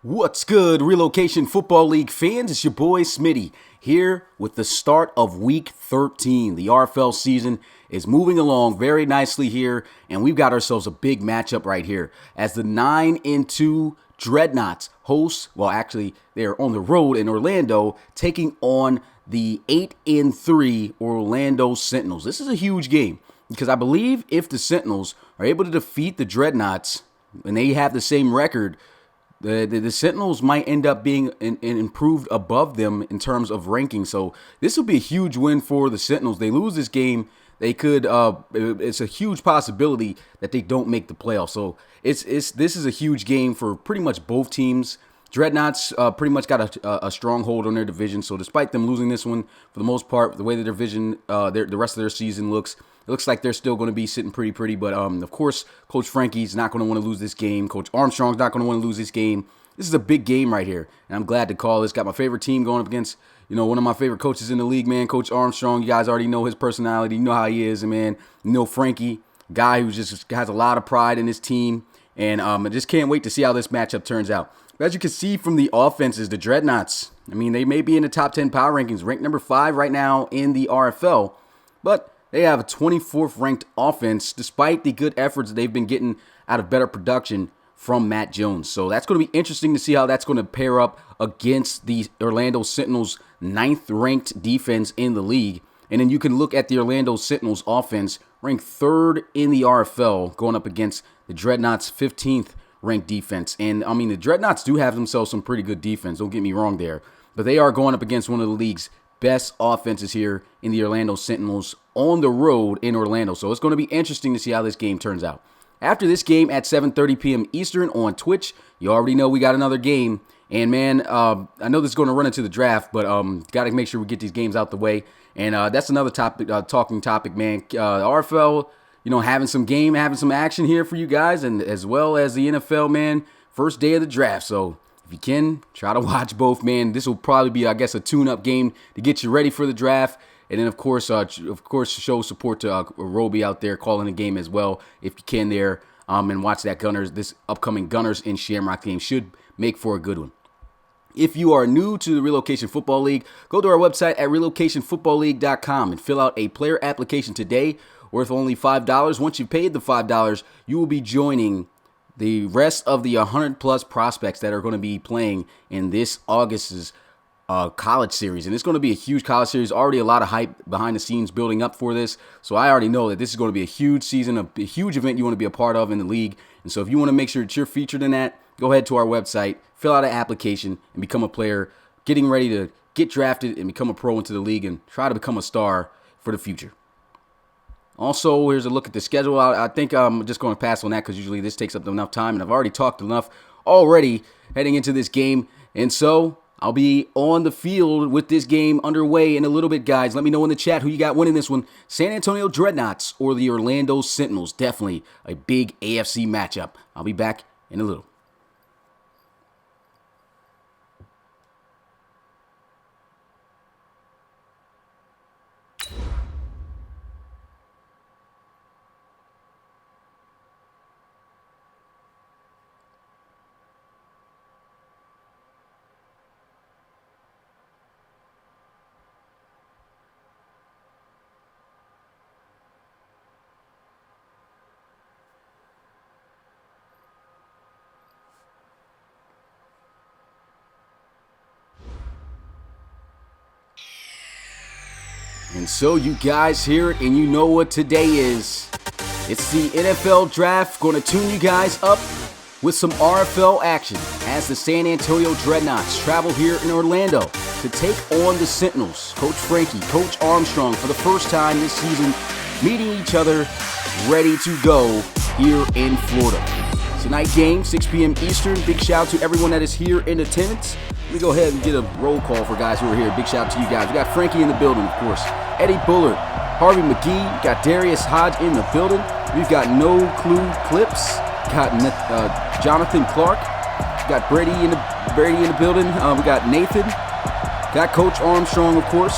What's good, Relocation Football League fans? It's your boy Smitty here with the start of Week 13. The RFL season is moving along very nicely here, and we've got ourselves a big matchup right here as the 9-2 Dreadnoughts host. Well, actually, they're on the road in Orlando, taking on the 8-3 Orlando Sentinels. This is a huge game because I believe if the Sentinels are able to defeat the Dreadnoughts and they have the same record, the Sentinels might end up being improved above them in terms of ranking. So this will be a huge win for the Sentinels. They lose this game, they could. It's a huge possibility that they don't make the playoffs. So this is a huge game for pretty much both teams. Dreadnoughts pretty much got a stronghold on their division. So despite them losing this one, for the most part, the way the division, the rest of their season looks. It looks like they're still going to be sitting pretty, but of course, Coach Frankie's not going to want to lose this game. Coach Armstrong's not going to want to lose this game. This is a big game right here, and I'm glad to call this. Got my favorite team going up against, one of my favorite coaches in the league, man, Coach Armstrong. You guys already know his personality. You know how he is, and man, Frankie, guy who just has a lot of pride in his team, and I just can't wait to see how this matchup turns out. But as you can see from the offenses, the Dreadnoughts, they may be in the top 10 power rankings, ranked number 5 right now in the RFL, but they have a 24th ranked offense despite the good efforts they've been getting out of better production from Matt Jones. So that's going to be interesting to see how that's going to pair up against the Orlando Sentinels' 9th ranked defense in the league. And then you can look at the Orlando Sentinels offense ranked 3rd in the RFL going up against the Dreadnoughts' 15th ranked defense. And the Dreadnoughts do have themselves some pretty good defense, don't get me wrong there, but they are going up against one of the league's best offenses here in the Orlando Sentinels on the road in Orlando. So it's going to be interesting to see how this game turns out. After this game at 7:30 p.m. Eastern on Twitch, you already know we got another game. And man, I know this is going to run into the draft, but got to make sure we get these games out the way. And that's another topic, talking topic, man. RFL, having some action here for you guys, and as well as the NFL, man. First day of the draft, so if you can, try to watch both, man. This will probably be, I guess, a tune-up game to get you ready for the draft. And then, of course, show support to Roby out there calling the game as well, if you can there. And watch that this upcoming Gunners and Shamrock game. Should make for a good one. If you are new to the Relocation Football League, go to our website at relocationfootballleague.com and fill out a player application today worth only $5. Once you've paid the $5, you will be joining the rest of the 100-plus prospects that are going to be playing in this August's college series. And it's going to be a huge college series. Already a lot of hype behind the scenes building up for this. So I already know that this is going to be a huge season, a huge event you want to be a part of in the league. And so if you want to make sure that you're featured in that, go ahead to our website, fill out an application, and become a player getting ready to get drafted and become a pro into the league and try to become a star for the future. Also, here's a look at the schedule. I think I'm just going to pass on that because usually this takes up enough time, and I've already talked enough already heading into this game. And so I'll be on the field with this game underway in a little bit, guys. Let me know in the chat who you got winning this one, San Antonio Dreadnoughts or the Orlando Sentinels. Definitely a big AFC matchup. I'll be back in a little. And so you guys hear it, and you know what today is. It's the NFL Draft. Going to tune you guys up with some RFL action as the San Antonio Dreadnoughts travel here in Orlando to take on the Sentinels. Coach Frankie, Coach Armstrong, for the first time this season, meeting each other, ready to go here in Florida. Tonight game, 6 p.m. Eastern. Big shout out to everyone that is here in attendance. Let me go ahead and get a roll call for guys who are here. Big shout out to you guys. We got Frankie in the building, of course. Eddie Bullard, Harvey McGee. We got Darius Hodge in the building. We've got No Clue Clips. Got Jonathan Clark. We got Brady in the building. We got Nathan. Got Coach Armstrong, of course.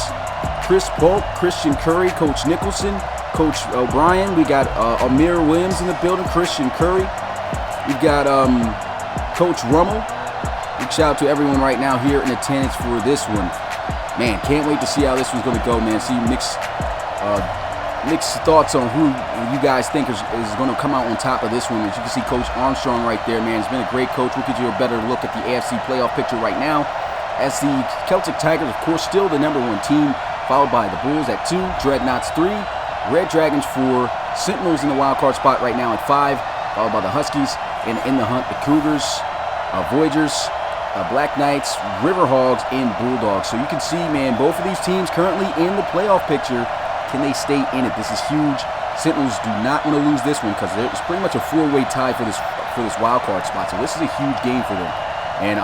Chris Polk, Christian Curry, Coach Nicholson, Coach O'Brien. We got Amir Williams in the building. Christian Curry. We got Coach Rummel. We big shout out to everyone right now here in attendance for this one. Man, can't wait to see how this one's going to go, man. See mixed thoughts on who you guys think is going to come out on top of this one. As you can see, Coach Armstrong right there, man. He's been a great coach. We'll give you a better look at the AFC playoff picture right now. As the Celtic Tigers, of course, still the #1 team, followed by the Bulls at 2, Dreadnoughts 3, Red Dragons 4, Sentinels in the wild card spot right now at 5, followed by the Huskies, and in the hunt, the Cougars, Voyagers, Black Knights, Riverhogs, and Bulldogs. So you can see, man, both of these teams currently in the playoff picture. Can they stay in it? This is huge. Sentinels do not want to lose this one because it's pretty much a 4-way tie for this wild card spot. So this is a huge game for them, and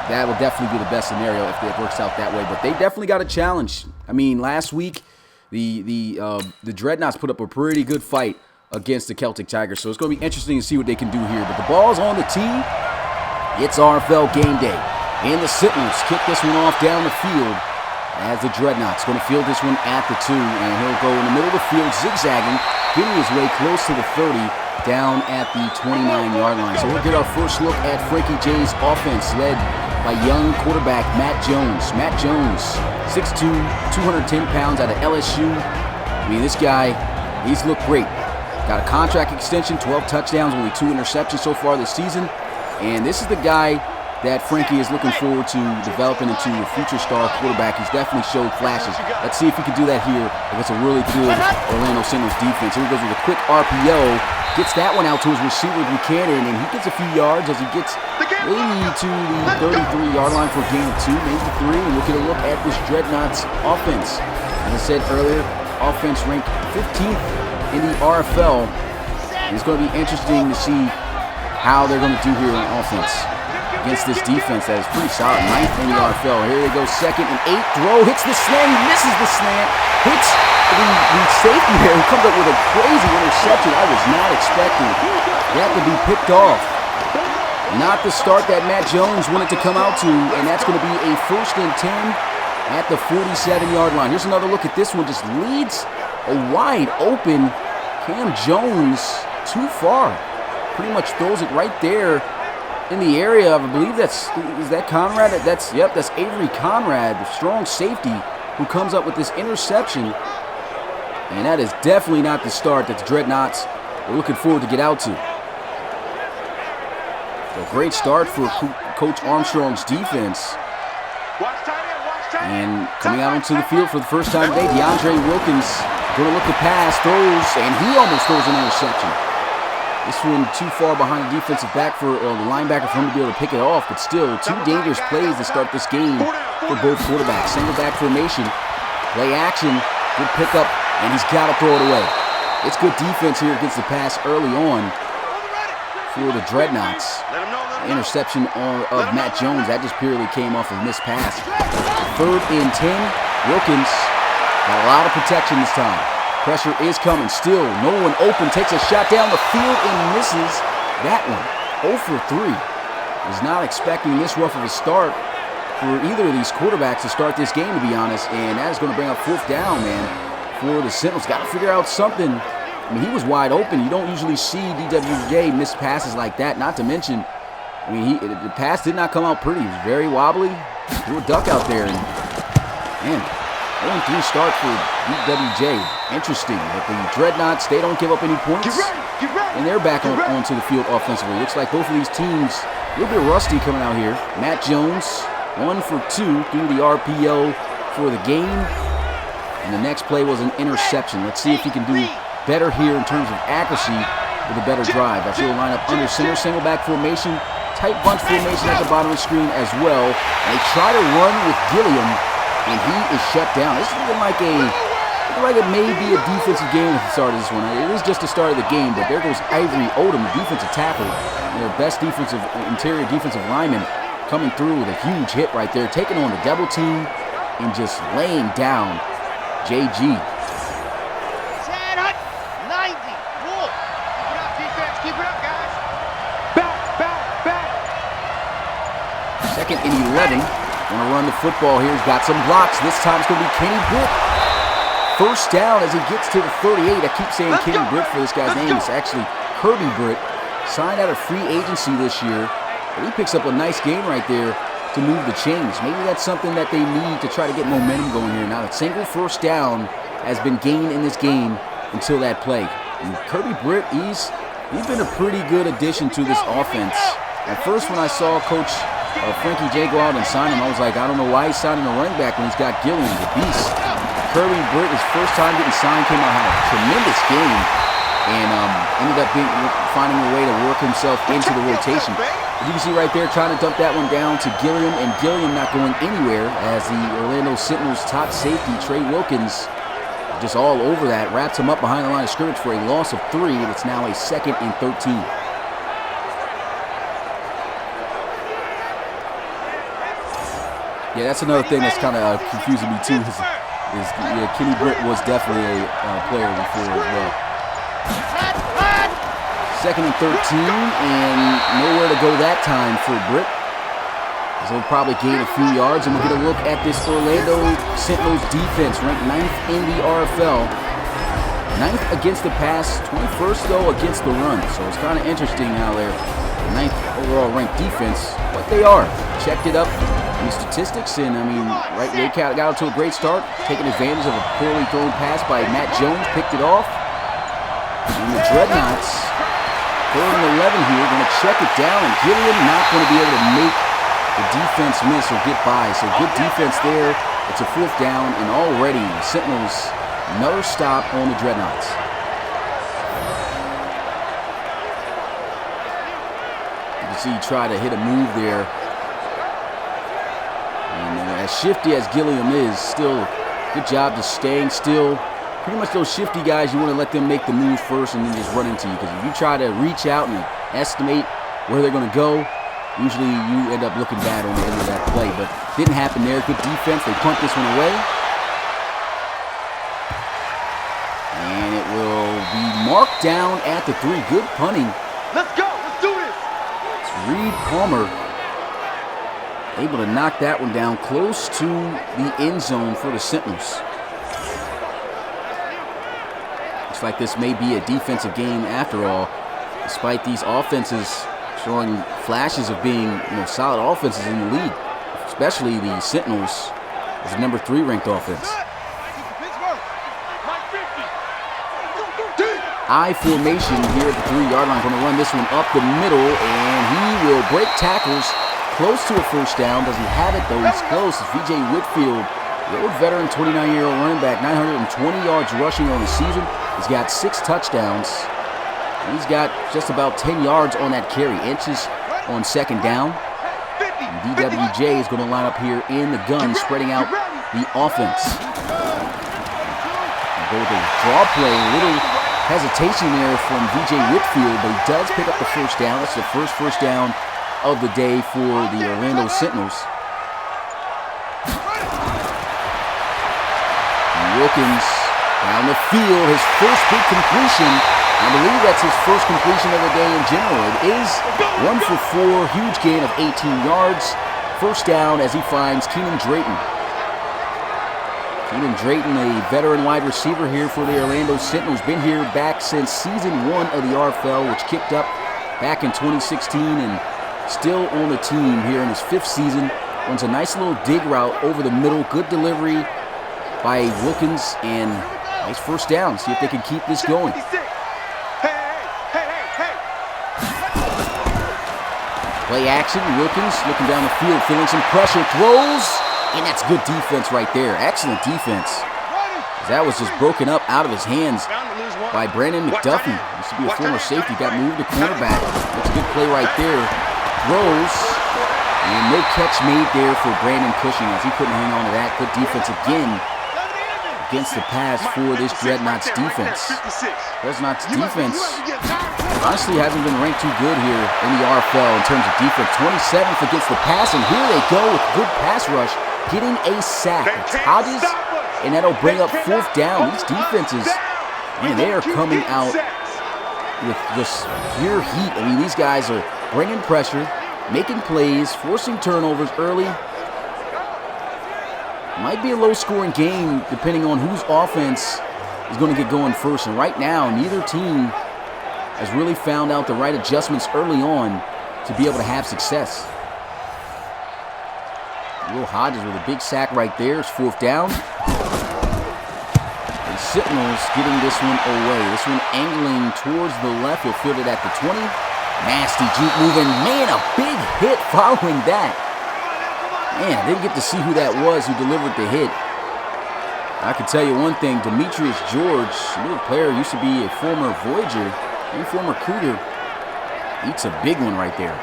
that will definitely be the best scenario if it works out that way. But they definitely got a challenge. I mean, last week the Dreadnoughts put up a pretty good fight against the Celtic Tigers, so it's going to be interesting to see what they can do here. But the ball's on the tee. It's RFL game day, and the Sentinels kick this one off down the field as the Dreadnoughts going to field this one at the 2, and he'll go in the middle of the field zigzagging, getting his way close to the 30 down at the 29-yard line. So we'll get our first look at Frankie J's offense, led by young quarterback Matt Jones. Matt Jones, 6'2", 210 pounds, out of LSU. I mean, this guy, he's looked great. Got a contract extension, 12 touchdowns, only 2 interceptions so far this season. And this is the guy that Frankie is looking forward to developing into a future star quarterback. He's definitely showed flashes. Let's see if he can do that here against a really good Orlando Sentinels defense. Here he goes with a quick RPO. Gets that one out to his receiver Buchanan, and he gets a few yards as he gets maybe to the 33-yard line for a gain of 2, maybe 3. And we'll get a look at this Dreadnoughts offense. As I said earlier, offense ranked 15th in the RFL. And it's going to be interesting to see how they're going to do here on offense against this defense that is pretty solid. 9th in the RFL. Here they go, 2nd and 8. Throw, hits the slant, he misses the slant, hits the safety there, who comes up with a crazy interception. I was not expecting that to be picked off. Not the start that Matt Jones wanted to come out to, and that's going to be a 1st and 10 at the 47-yard line. Here's another look at this one. Just leads a wide open Cam Jones too far. Pretty much throws it right there in the area of, I believe is that Conrad? That's Avery Conrad, the strong safety, who comes up with this interception. And that is definitely not the start that the Dreadnoughts are looking forward to get out to. So great start for Coach Armstrong's defense. And coming out onto the field for the first time today, DeAndre Wilkins going to look to pass, throws, and he almost throws an interception. This one too far behind the defensive back for the linebacker for him to be able to pick it off, but still 2 dangerous plays to start this game for both quarterbacks. Single back formation, play action, good pickup, and he's got to throw it away. It's good defense here against the pass early on for the Dreadnoughts. The interception of Matt Jones, that just purely came off of a missed pass. 3rd and 10, Wilkins got a lot of protection this time. Pressure is coming. Still, no one open. Takes a shot down the field and misses that one. 0 for 3. Was not expecting this rough of a start for either of these quarterbacks to start this game, to be honest. And that is going to bring up 4th down, man, for the Sentinels. Got to figure out something. I mean, he was wide open. You don't usually see DWJ miss passes like that. Not to mention, I mean, the pass did not come out pretty. He was very wobbly. Threw a duck out there, and man, 0-3 start for DWJ. Interesting, but the Dreadnoughts, they don't give up any points, and they're back onto the field offensively. Looks like both of these teams a little bit rusty coming out here. Matt Jones, 1 for 2 through the RPO for the game, and the next play was an interception. Let's see if he can do better here in terms of accuracy with a better drive. I feel line up under center, single back formation, tight bunch formation at the bottom of the screen as well. And they try to run with Gilliam, and he is shut down. This is looking like it may be a defensive game at the start of this one. It is just the start of the game, but there goes Ivory Odom, the defensive tackle, their best interior defensive lineman, coming through with a huge hit right there, taking on the double team and just laying down JG. 90. Wolf. Keep it up, defense. Keep it up, guys. Back. 2nd and 11. Going to run the football here. He's got some blocks. This time it's going to be Kenny Britt. 1st down as he gets to the 38. I keep saying Kenny Britt for this guy's name. It's actually Kirby Britt. Signed out of free agency this year But he picks up a nice gain right there to move the chains. Maybe that's something that they need to try to get momentum going here. Now, a single first down has been gained in this game until that play. And Kirby Britt, he's been a pretty good addition to this offense. At first, when I saw Coach Frankie J go out and sign him, I was like, I don't know why he's signing a running back when he's got Gilliam, the beast. Kirby Britt, his first time getting signed, came out had a tremendous game and ended up finding a way to work himself into the rotation. As you can see right there, trying to dump that one down to Gilliam, and Gilliam not going anywhere as the Orlando Sentinels top safety, Trey Wilkins, just all over that, wraps him up behind the line of scrimmage for a loss of 3. It's now a 2nd and 13. Yeah, that's another thing that's kind of confusing me too. Kenny Britt was definitely a player before as well. 2nd and 13, and nowhere to go that time for Britt. So he'll probably gain a few yards, and we'll get a look at this Orlando Sentinels defense, ranked 9th in the RFL. 9th against the pass, 21st though against the run. So it's kind of interesting how they're 9th overall ranked defense, but they are. Checked it up in the statistics, and I mean, right, they got out to a great start, taking advantage of a poorly thrown pass by Matt Jones, picked it off. And the Dreadnoughts, 3rd and 11 here, going to check it down, and Gilliam not going to be able to make the defense miss or get by. So good defense there. It's a 4th down, and already the Sentinels, another stop on the Dreadnoughts. You can see he tried to hit a move there. And as shifty as Gilliam is, still good job just staying still. Pretty much those shifty guys, you want to let them make the move first and then just run into you. Because if you try to reach out and estimate where they're going to go, usually you end up looking bad on the end of that play. But didn't happen there. Good defense. They punt this one away. And it will be marked down at the 3. Good punting. Let's go. Let's do this. It's Reed Palmer able to knock that one down close to the end zone for the Sentinels. Looks like this may be a defensive game after all, despite these offenses showing flashes of being solid offenses in the league, especially the Sentinels as the number 3 ranked offense. I formation here at the 3-yard line. Going to run this one up the middle, and he will break tackles close to a first down. Doesn't have it though. He's close. It's VJ Whitfield, the old veteran 29-year-old running back, 920 yards rushing on the season. He's got 6 touchdowns. He's got just about 10 yards on that carry. Inches on 2nd down. And DWJ is going to line up here in the gun, spreading out the offense. Go with a draw play. A little hesitation there from VJ Whitfield, but he does pick up the first down. That's the first down of the day for the Orlando Sentinels. Wilkins down the field, his first big completion. I believe that's his first completion of the day in general. It is 1 for 4, huge gain of 18 yards. First down as he finds Keenan Drayton. Keenan Drayton, a veteran wide receiver here for the Orlando Sentinels. Been here back since season 1 of the RFL, which kicked up back in 2016, and still on the team here in his 5th season. Runs a nice little dig route over the middle. Good delivery by Wilkins, and nice first down. See if they can keep this going. Play action. Wilkins looking down the field, feeling some pressure. Throws, and that's good defense right there. Excellent defense. That was just broken up out of his hands by Brandon McDuffie. Used to be a former safety. Got moved to cornerback. That's a good play right there. Throws, and no catch made there for Brandon Cushing as he couldn't hang on to that. Good defense again against the pass for this Dreadnoughts defense. Dreadnoughts defense honestly hasn't been ranked too good here in the RFL in terms of defense. 27th against the pass, and here they go with good pass rush, getting a sack. It's Hodges, and that'll bring up 4th down. These defenses, man, they are coming out with just pure heat. I mean, these guys are bringing pressure, making plays, forcing turnovers early. Might be a low-scoring game depending on whose offense is going to get going first. And right now, neither team has really found out the right adjustments early on to be able to have success. Will Hodges with a big sack right there. It's 4th down. The Sentinels getting this one away. This one angling towards the left. He'll field it at the 20. Nasty juke moving. Man, a big hit following that. Man, I didn't get to see who that was who delivered the hit. I can tell you one thing. Demetrius George, little player, used to be a former Voyager and former Cougar. Eats a big one right there.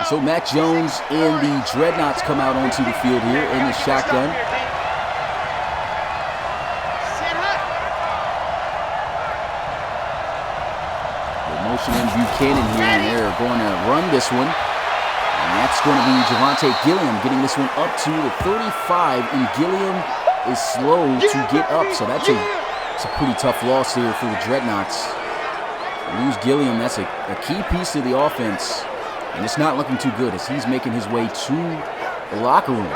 So Mac Jones and the Dreadnoughts come out onto the field here in the shotgun. Motion in Buchanan here, and they're going to run this one. And that's going to be Javonte Gilliam getting this one up to the 35, and Gilliam is slow to get up. So that's a pretty tough loss here for the Dreadnoughts. Lose Gilliam, that's a key piece to the offense. And it's not looking too good as he's making his way to the locker room.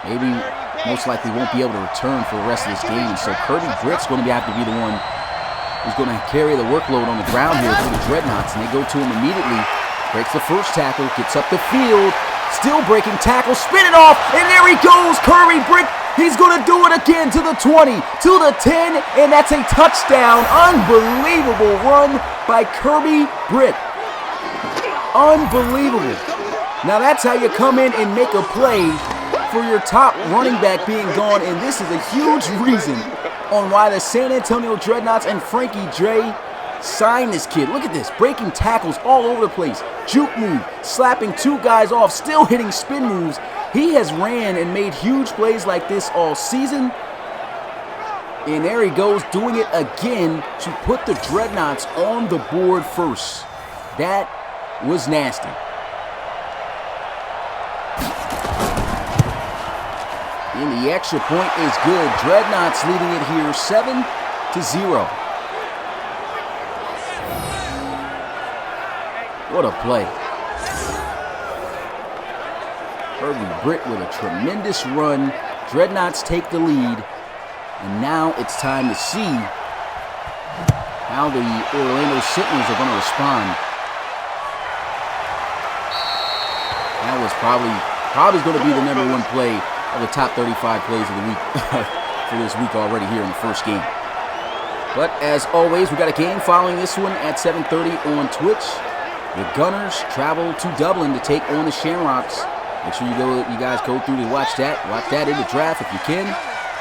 Maybe, most likely won't be able to return for the rest of this game. So Kirby Britt's going to have to be the one who's going to carry the workload on the ground here for the Dreadnoughts. And they go to him immediately. Breaks the first tackle, gets up the field. Still breaking tackle, spin it off, and there he goes, Kirby Britt. He's going to do it again to the 20, to the 10, and that's a touchdown. Unbelievable run by Kirby Britt. Unbelievable. Now that's how you come in and make a play for your top running back being gone, and this is a huge reason on why the San Antonio Dreadnoughts and Frankie Dre signed this kid. Look at this, breaking tackles all over the place. Juke move, slapping 2 guys off, still hitting spin moves. He has ran and made huge plays like this all season. And there he goes, doing it again to put the Dreadnoughts on the board first. That was nasty. And the extra point is good. Dreadnoughts leading it here 7-0. What a play. Kirby Britt with a tremendous run. Dreadnoughts take the lead. And now it's time to see how the Orlando Sentinels are going to respond. That was probably going to be the #1 play of the top 35 plays of the week for this week already here in the first game. But as always, we got a game following this one at 7:30 on Twitch. The Gunners travel to Dublin to take on the Shamrocks. Make sure you guys go through to watch that. Watch that in the draft if you can.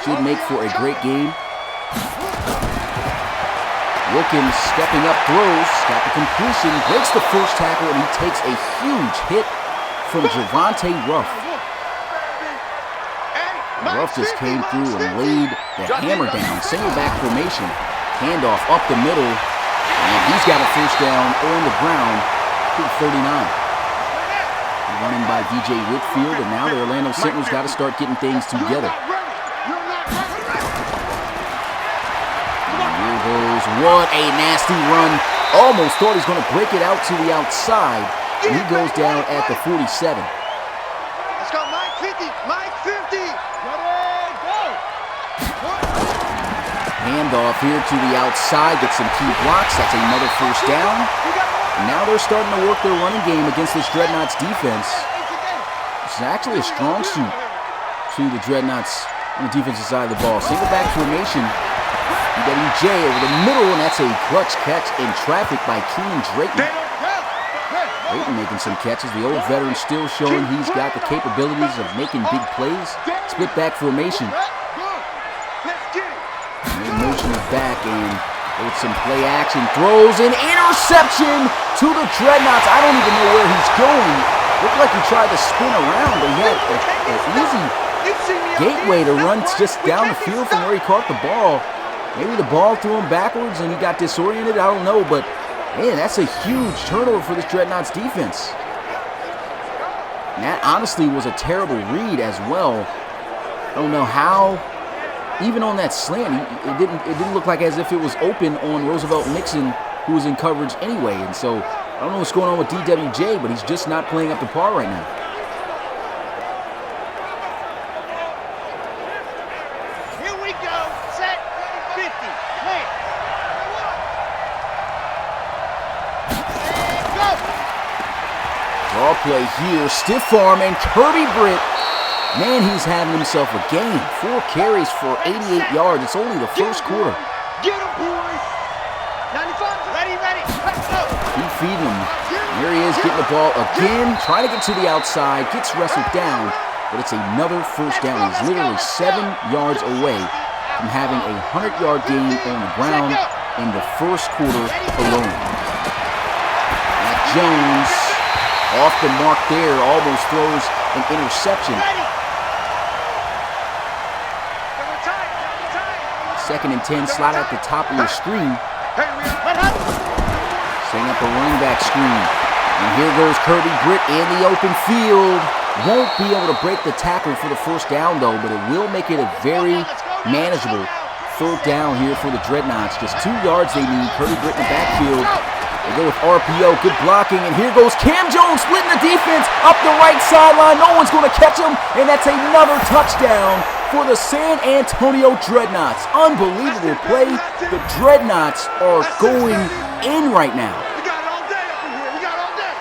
Should make for a great game. Wilkins stepping up, throws, got the completion, breaks the first tackle, and he takes a huge hit from Javonte Ruff. Ruff just came through and laid the hammer down. Single back formation. Handoff up the middle. And he's got a first down on the ground to the 39. Running by DJ Whitfield, and now the Orlando Sentinels got to start getting things together. Here goes, what a nasty run. Almost thought he's going to break it out to the outside, and he goes down at the 47. Let's go, Mike 50, Mike 50. Handoff here to the outside, gets some key blocks. That's another first down. And now they're starting to work their running game against this Dreadnoughts defense. It's actually a strong suit to the Dreadnoughts on the defensive side of the ball. Single back formation. DWJ over the middle, and that's a clutch catch in traffic by Keenan Drayton. Drayton making some catches. The old veteran still showing he's got the capabilities of making big plays. Split back formation. Motion is back, and with some play action, throws an interception to the Dreadnoughts. I don't even know where he's going. Looked like he tried to spin around, but he had an easy gateway to run just down the field from where he caught the ball. Maybe the ball threw him backwards and he got disoriented. I don't know, but man, that's a huge turnover for this Dreadnoughts defense. And that honestly was a terrible read as well. I don't know how. Even on that slant, it didn't look like as if it was open on Roosevelt Nixon, who was in coverage anyway. And so I don't know what's going on with DWJ, but he's just not playing up to par right now. Here we go. play here. Stiff arm and Kirby Britt. Man, he's having himself a game. 4 carries for 88 yards. It's only the first quarter. Get him, boys. 95. Ready. Let's go. Keep feeding him. Here he is getting the ball again. Trying to get to the outside. Gets wrestled down. But it's another first down. He's literally 7 yards away from having a 100-yard game on the ground in the first quarter alone. Matt Jones off the mark there. Almost throws an interception. 2nd and 10, slide at the top of your screen. Setting up a running back screen. And here goes Kirby Britt in the open field. Won't be able to break the tackle for the first down, though, but it will make it a very manageable 3rd down here for the Dreadnoughts. Just 2 yards they need. Kirby Britt in the backfield. They go with RPO. Good blocking. And here goes Cam Jones splitting the defense up the right sideline. No one's going to catch him. And that's another touchdown for the San Antonio Dreadnoughts. Unbelievable play. The Dreadnoughts are going in right now. We got it all day up in here. We got it all day.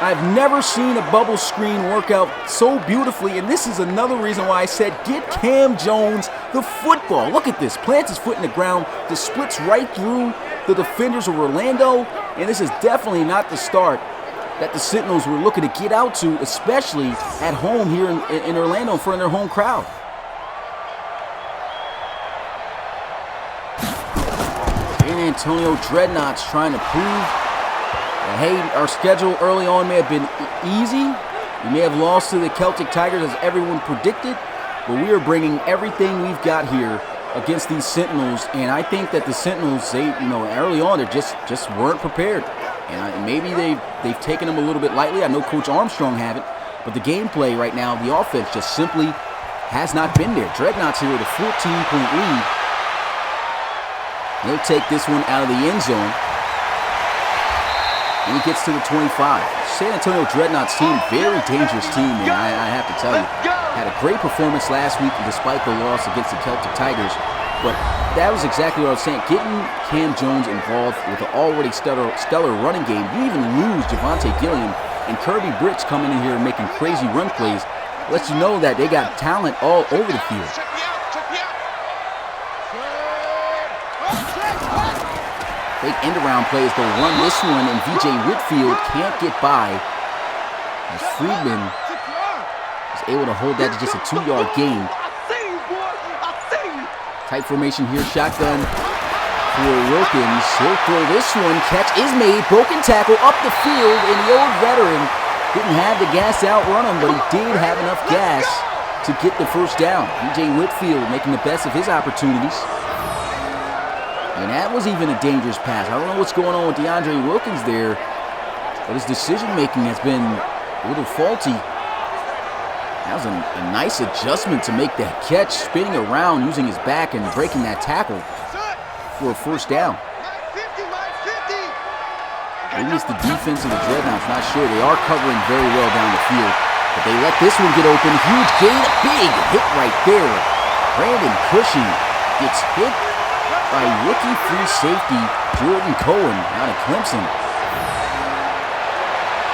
I've never seen a bubble screen work out so beautifully, and this is another reason why I said get Cam Jones the football. Look at this. Plants his foot in the ground. This splits right through the defenders of Orlando, and this is definitely not the start that the Sentinels were looking to get out to, especially at home here in Orlando in front of their home crowd. San Antonio Dreadnoughts trying to prove that, hey, our schedule early on may have been easy. We may have lost to the Celtic Tigers as everyone predicted, but we are bringing everything we've got here against these Sentinels, and I think that the Sentinels, early on, they just weren't prepared, and maybe they've taken them a little bit lightly. I know Coach Armstrong haven't, but the gameplay right now, the offense just simply has not been there. Dreadnoughts here with a 14-point lead. They'll take this one out of the end zone, and he gets to the 25. San Antonio Dreadnoughts team, very dangerous team, and I have to tell you, had a great performance last week despite the loss against the Celtic Tigers. But that was exactly what I was saying. Getting Cam Jones involved with an already stellar running game. You even lose Javonte Gilliam, and Kirby Britt's coming in here and making crazy run plays. Lets you know that they got talent all over the field. Big end-around plays, they'll run this one, and VJ Whitfield can't get by as Friedman is able to hold that to just a 2-yard gain. Tight formation here, shotgun for Wilkins. He'll throw this one, catch is made, broken tackle up the field, and the old veteran didn't have the gas to outrun him, but he did have enough gas to get the first down. VJ Whitfield making the best of his opportunities. And that was even a dangerous pass. I don't know what's going on with DeAndre Wilkins there, but his decision-making has been a little faulty. That was a nice adjustment to make that catch, spinning around, using his back and breaking that tackle for a first down. Maybe it's the defense of the Dreadnoughts, not sure. They are covering very well down the field, but they let this one get open. Huge gain, a big hit right there. Brandon Cushing gets hit by rookie free safety Jordan Cohen out of Clemson.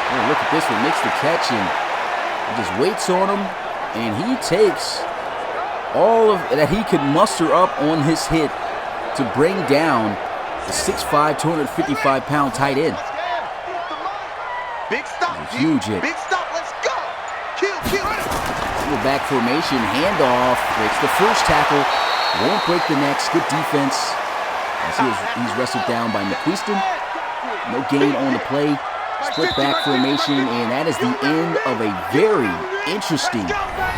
Oh, look at this one, makes the catch and just waits on him, and he takes all of that he could muster up on his hit to bring down the 6'5", 255-pound tight end. Big stop, a huge hit. Big stop, let's go. Kill. Single back formation, handoff, breaks the first tackle. Won't break the next. Good defense as he's wrestled down by McQuiston. No gain on the play. Split back formation, and that is the end of a very interesting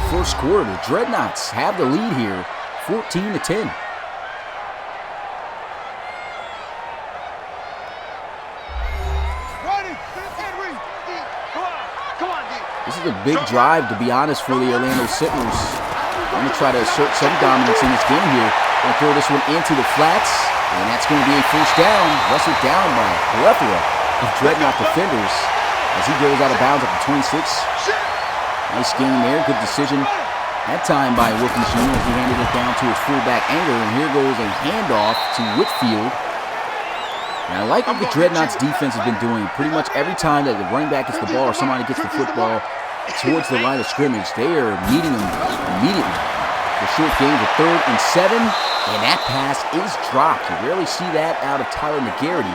first quarter. The Dreadnoughts have the lead here, 14-10. This is a big drive, to be honest, for the Orlando Sentinels. I'm going to try to assert some dominance in this game here. Going to throw this one into the flats, and that's going to be a first down. Wrestled down by a plethora of Dreadnought defenders as he goes out of bounds at the 26. Nice gain there, good decision that time by Wilkins Jr. as he handed it down to his fullback Anger, and here goes a handoff to Whitfield. And I like what the Dreadnoughts defense has been doing. Pretty much every time that the running back gets the ball or somebody gets the football towards the line of scrimmage, they are meeting them immediately. The short gain of 3rd and 7, and that pass is dropped. You rarely see that out of Tyler McGarity.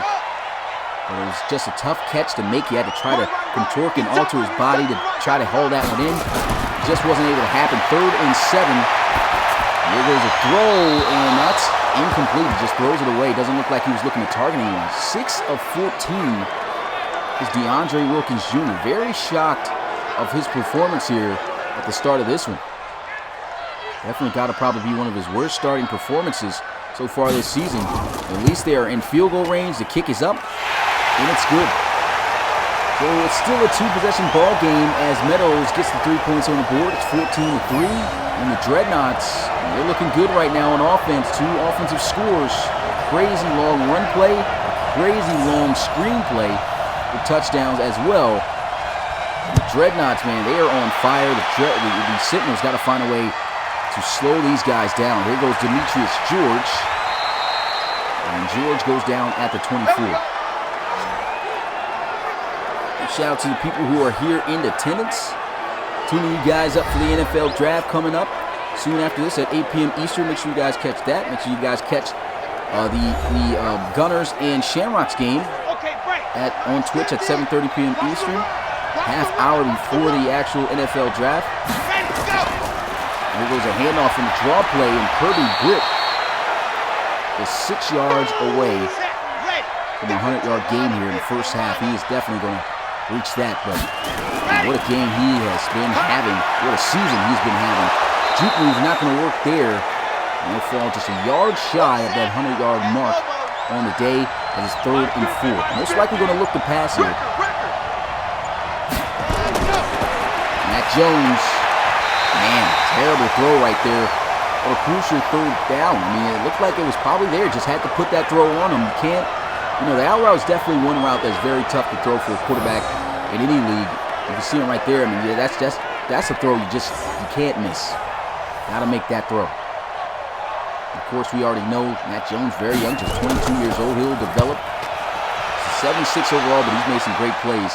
But it was just a tough catch to make. He had to try to contort and alter his body to try to haul that one in. It just wasn't able to happen. 3rd and 7. There goes a throw, and that's incomplete. He just throws it away. Doesn't look like he was looking to target anyone. 6 of 14 is DeAndre Wilkins Jr. Very shocked of his performance here at the start of this one. Definitely got to probably be one of his worst starting performances so far this season. At least they are in field goal range. The kick is up, and it's good. So it's still a 2-possession ball game as Meadows gets the 3 points on the board. It's 14-3, and the Dreadnoughts, they're looking good right now on offense. 2 offensive scores, crazy long run play, crazy long screen play with touchdowns as well. The Dreadnoughts, man, they are on fire. The Sentinels got to find a way to slow these guys down. Here goes Demetrius George, and George goes down at the 24. Shout out to the people who are here in attendance. Tuning you guys up for the NFL Draft coming up soon after this at 8 p.m. Eastern. Make sure you guys catch that. Make sure you guys catch the Gunners and Shamrocks game on Twitch at 7:30 p.m. Eastern. Half hour before the actual NFL Draft. Here goes a handoff from the draw play, and Kirby Britt is 6 yards away from a 100-yard game here in the first half. He is definitely going to reach that, but what a game he has been having. What a season he's been having. Juke move not going to work there. And he'll fall just a yard shy of that 100-yard mark on the day as it's 3rd and 4. Most likely going to look to pass here. Matt Jones. Man, terrible throw right there. On a crucial 3rd down. I mean, it looked like it was probably there. Just had to put that throw on him. You can't. You know, the out route is definitely one route that's very tough to throw for a quarterback in any league. You can see him right there. I mean, yeah, that's a throw you can't miss. Got to make that throw. Of course, we already know Matt Jones, very young, just 22 years old. He'll develop. 76 overall, but he's made some great plays.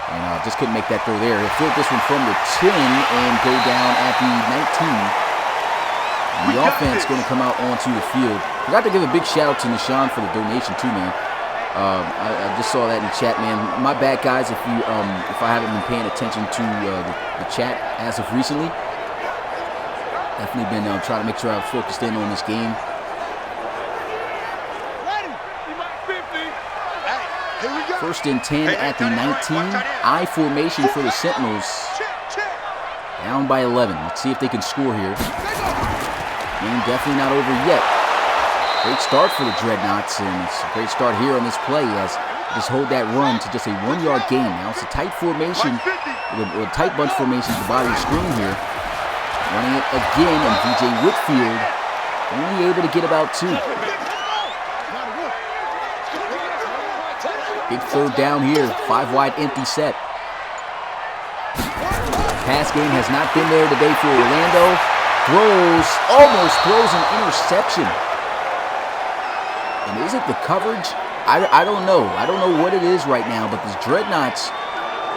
And just couldn't make that throw there. He'll flip this one from the 10 and go down at the 19. And the offense going to come out onto the field. Forgot to give a big shout out to Nishan for the donation too, man. I just saw that in the chat, man. My bad, guys, if I haven't been paying attention to the chat as of recently. Definitely been trying to make sure I was focused in on this game. First and 10 at the 19. I formation for the Sentinels. Down by 11. Let's see if they can score here. Game definitely not over yet. Great start for the Dreadnoughts, and it's a great start here on this play as just hold that run to just a 1-yard gain. Now it's a tight formation, a tight bunch formation at the bottom of the screen here. Running it again, and VJ Whitfield only able to get about 2. Big 3rd down here, 5 wide empty set. Pass game has not been there today for Orlando. Almost throws an interception. And is it the coverage? I don't know. I don't know what it is right now, but these Dreadnoughts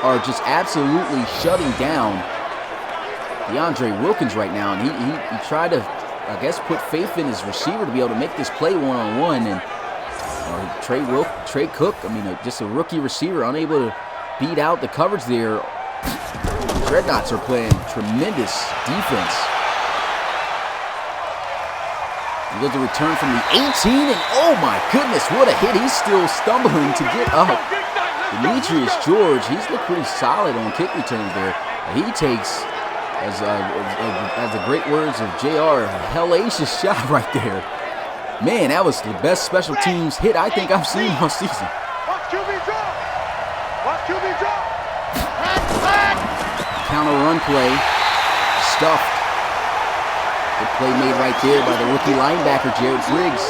are just absolutely shutting down DeAndre Wilkins right now. And he tried to, I guess, put faith in his receiver to be able to make this play one-on-one. And Trey Cook, I mean, just a rookie receiver, unable to beat out the coverage there. The Dreadnoughts are playing tremendous defense. He gets a return from the 18, and oh my goodness, what a hit. He's still stumbling to get up. Demetrius George, he's looked pretty solid on kick returns there. He takes, as the great words of JR, a hellacious shot right there. Man, that was the best special teams hit I think I've seen all season. Counter run play, stuffed. Good play made right there by the rookie linebacker, Jared Briggs.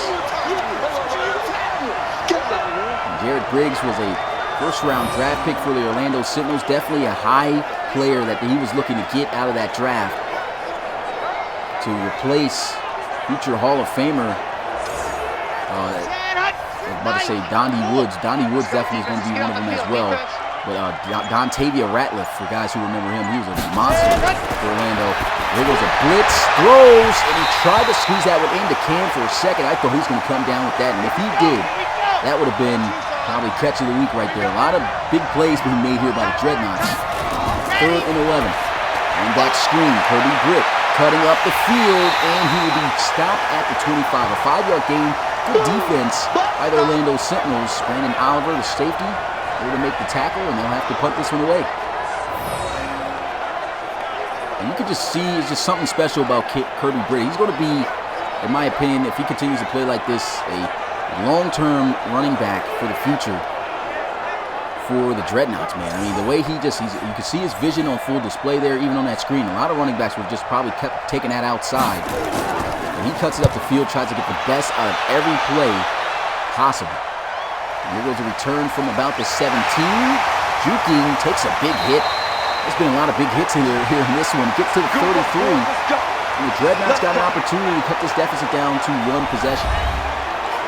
And Jared Briggs was a first-round draft pick for the Orlando Sentinels. Definitely a high player that he was looking to get out of that draft to replace future Hall of Famer was about to say Donnie Woods. Donnie Woods definitely is going to be one of them as well. But Dontavia Ratliff, for guys who remember him, he was a monster for Orlando. There goes a blitz, throws, and he tried to squeeze that one into Cam for a second. I thought he was going to come down with that, and if he did, that would have been probably catch of the week right there. A lot of big plays being made here by the Dreadnoughts. 3rd and 11. And that screen, Kirby Britt cutting up the field, and he will be stopped at the 25. A 5-yard gain. Good defense by the Orlando Sentinels. Brandon Oliver, the safety, able to make the tackle, and they'll have to punt this one away. And you can just see it's just something special about Kirby Britt. He's going to be, in my opinion, if he continues to play like this, a long-term running back for the future for the Dreadnoughts, man. I mean, the way you can see his vision on full display there, even on that screen. A lot of running backs would just probably kept taking that outside. And he cuts it up the field, tries to get the best out of every play possible. And here goes a return from about the 17. Juking takes a big hit. There's been a lot of big hits here in this one. Gets to the 33. And the Dreadnoughts got an opportunity to cut this deficit down to 1 possession.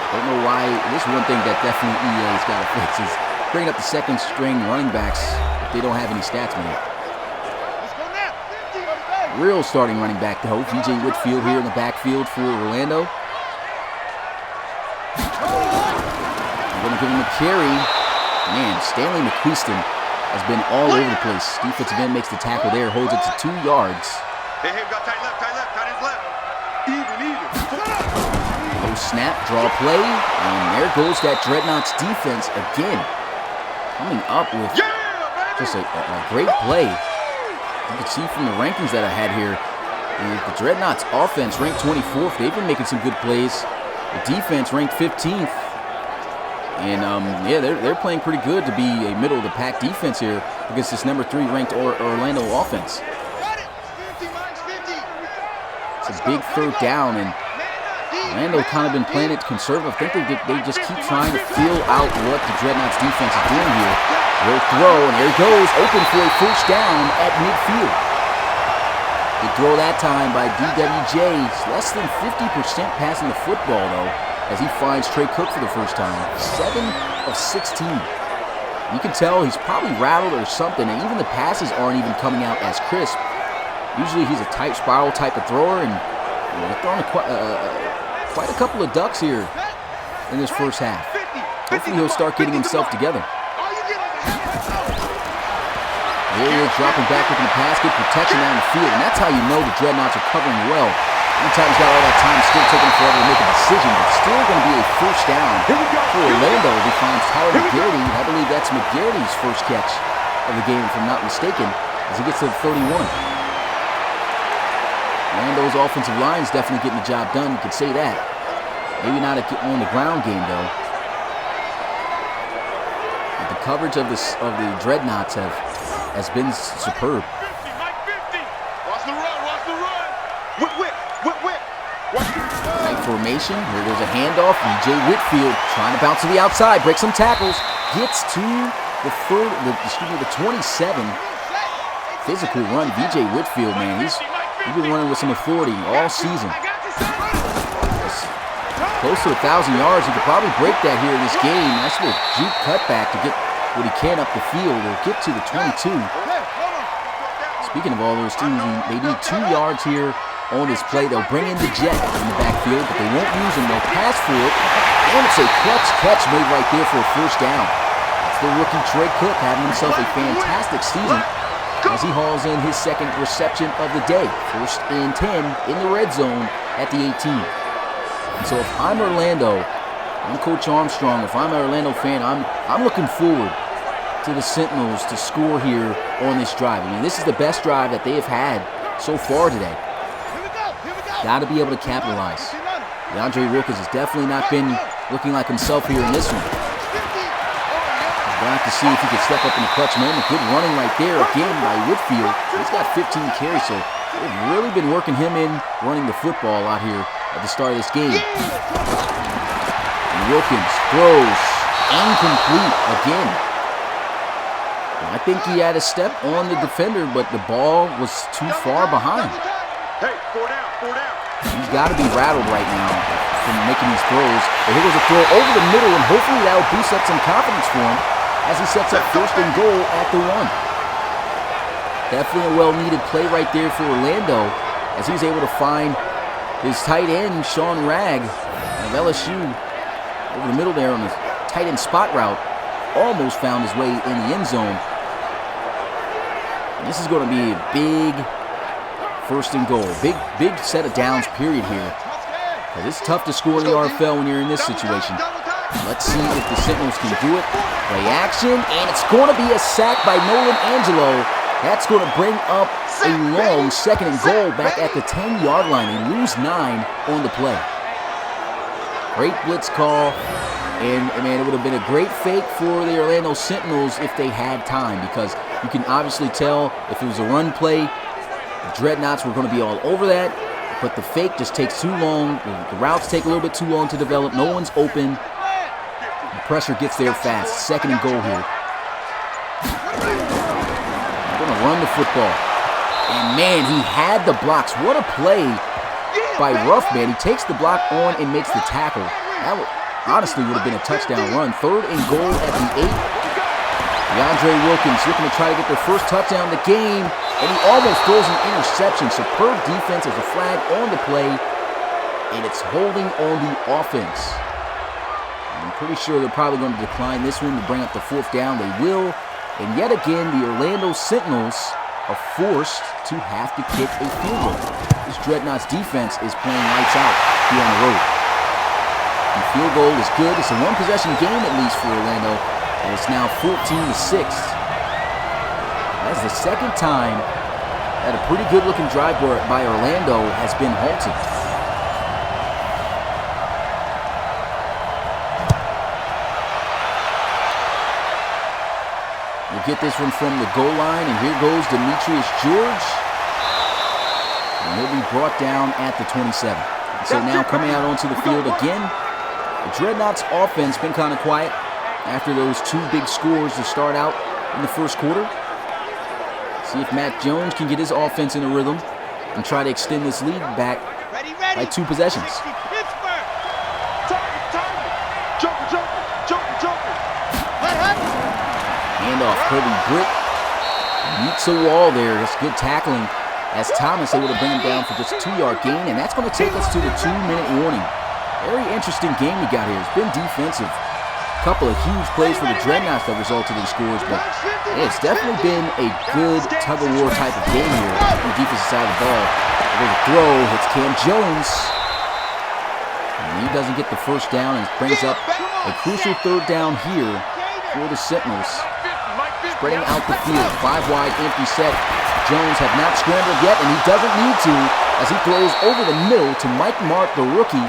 Don't know why. This is one thing that definitely EA's got to fix is bringing up the second string running backs if they don't have any stats, man. Real starting running back, though. VJ Whitfield here in the backfield for Orlando. I'm going to give him a carry. Man, Stanley McQueeston has been all over the place. Defensive end makes the tackle there, holds it to 2 yards. Hey, we got tight left, tight hands left. Even. Low snap, draw play, and there goes that Dreadnoughts defense again. Coming up with just a great play. You can see from the rankings that I had here, the Dreadnoughts offense ranked 24th. They've been making some good plays. The defense ranked 15th. And yeah, they're playing pretty good to be a middle of the pack defense here against this number 3 ranked Orlando offense. It's a big 3rd down, and Orlando kind of been playing it conservative. I think they just keep trying to feel out what the Dreadnoughts defense is doing here. Will throw, and there he goes, open for a 1st down at midfield. Good throw that time by DWJ. It's less than 50% passing the football, though, as he finds Trey Cook for the first time. 7 of 16. You can tell he's probably rattled or something, and even the passes aren't even coming out as crisp. Usually he's a tight spiral type of thrower, and they're throwing quite a couple of ducks here in this first half. Hopefully he'll start getting himself together. Here he is dropping back with the pass, good protection down the field, and that's how you know the Dreadnoughts are covering well. Anytime he's got all that time, still taking forever to make a decision, but still going to be a 1st down for Orlando. He finds Tyler McGarity. I believe that's McGarity's first catch of the game, if I'm not mistaken, as he gets to the 31. Orlando's offensive line is definitely getting the job done. You could say that. Maybe not on the ground game, though. But the coverage of the Dreadnoughts has been superb. Watch the run. Whip. Tight formation. Here goes a handoff. VJ Whitfield trying to bounce to the outside, break some tackles, gets to the 27. Physical run. VJ Whitfield, man, he's been running with some authority all season. Close to 1,000 yards. He could probably break that here in this game. Nice little juke cutback to get what he can up the field. He'll get to the 22. Speaking of all those teams, they need 2 yards here on this play. They'll bring in the jet in the backfield, but they won't use him. They'll pass for it. And it's a clutch catch made right there for a 1st down. That's the rookie Trey Cook having himself a fantastic season as he hauls in his 2nd reception of the day. 1st and 10 in the red zone at the 18. And so if I'm Orlando, I'm Coach Armstrong. If I'm an Orlando fan, I'm looking forward to the Sentinels to score here on this drive. I mean, this is the best drive that they have had so far today. Got to be able to capitalize. DeAndre Wilkins has definitely not been looking like himself here in this one. We'll have to see if he can step up in the clutch moment. Good running right there again by Whitfield. He's got 15 carries, so they've really been working him in running the football out here at the start of this game. And Wilkins throws incomplete again. And I think he had a step on the defender, but the ball was too far behind. Hey, 4 down. He's got to be rattled right now from making these throws. But here goes a throw over the middle, and hopefully that will boost up some confidence for him as he sets up first and goal at the 1. Definitely a well-needed play right there for Orlando as he's able to find his tight end, Sean Ragg of LSU, over the middle there on his tight end spot route. Almost found his way in the end zone. And this is going to be a big first and goal. Big set of downs period here. Because it's tough to score in the RFL when you're in this situation. Let's see if the Sentinels can do it. Play action, and it's going to be a sack by Nolan Angelo. That's going to bring up a long second and goal back at the 10-yard line. They lose 9 on the play. Great blitz call. And, man, it would have been a great fake for the Orlando Sentinels if they had time, because you can obviously tell if it was a run play, the Dreadnoughts were going to be all over that, but the fake just takes too long. The routes take a little bit too long to develop. No one's open. The pressure gets there fast. Second and goal here. They're going to run the football. And, man, he had the blocks. What a play by Ruff, man. He takes the block on and makes the tackle. That honestly would have been a touchdown run. Third and goal at the 8. DeAndre Wilkins looking to try to get their first touchdown of the game, and he almost throws an interception. Superb defense. There's a flag on the play, and it's holding on the offense. I'm pretty sure they're probably going to decline this one to bring up the 4th down. They will, and yet again, the Orlando Sentinels are forced to have to kick a field goal. This Dreadnoughts defense is playing lights out here on the road. The field goal is good. It's a one-possession game at least for Orlando, and it's now 14-6. That's the second time that a pretty good-looking drive by Orlando has been halted. We'll get this one from the goal line, and here goes Demetrius George. And he'll be brought down at the 27. So now coming out onto the field again, the Dreadnoughts offense been kind of quiet after those 2 big scores to start out in the first quarter. See if Matt Jones can get his offense in a rhythm and try to extend this lead back by 2 possessions. Handoff, Kirby Britt meets a wall there. That's good tackling as Thomas able to bring him down for just a 2-yard gain, and that's going to take us to the 2-minute warning. Very interesting game we got here. It's been defensive. A couple of huge plays for the Dreadnoughts that resulted in scores, but it's definitely been a good tug-of-war type of game here on the defensive side of the ball. There's a throw, hits Cam Jones, and he doesn't get the first down, and brings up a crucial 3rd down here for the Sentinels. Spreading out the field, 5 wide, empty set. Jones have not scrambled yet, and he doesn't need to as he throws over the middle to Mike Mark, the rookie.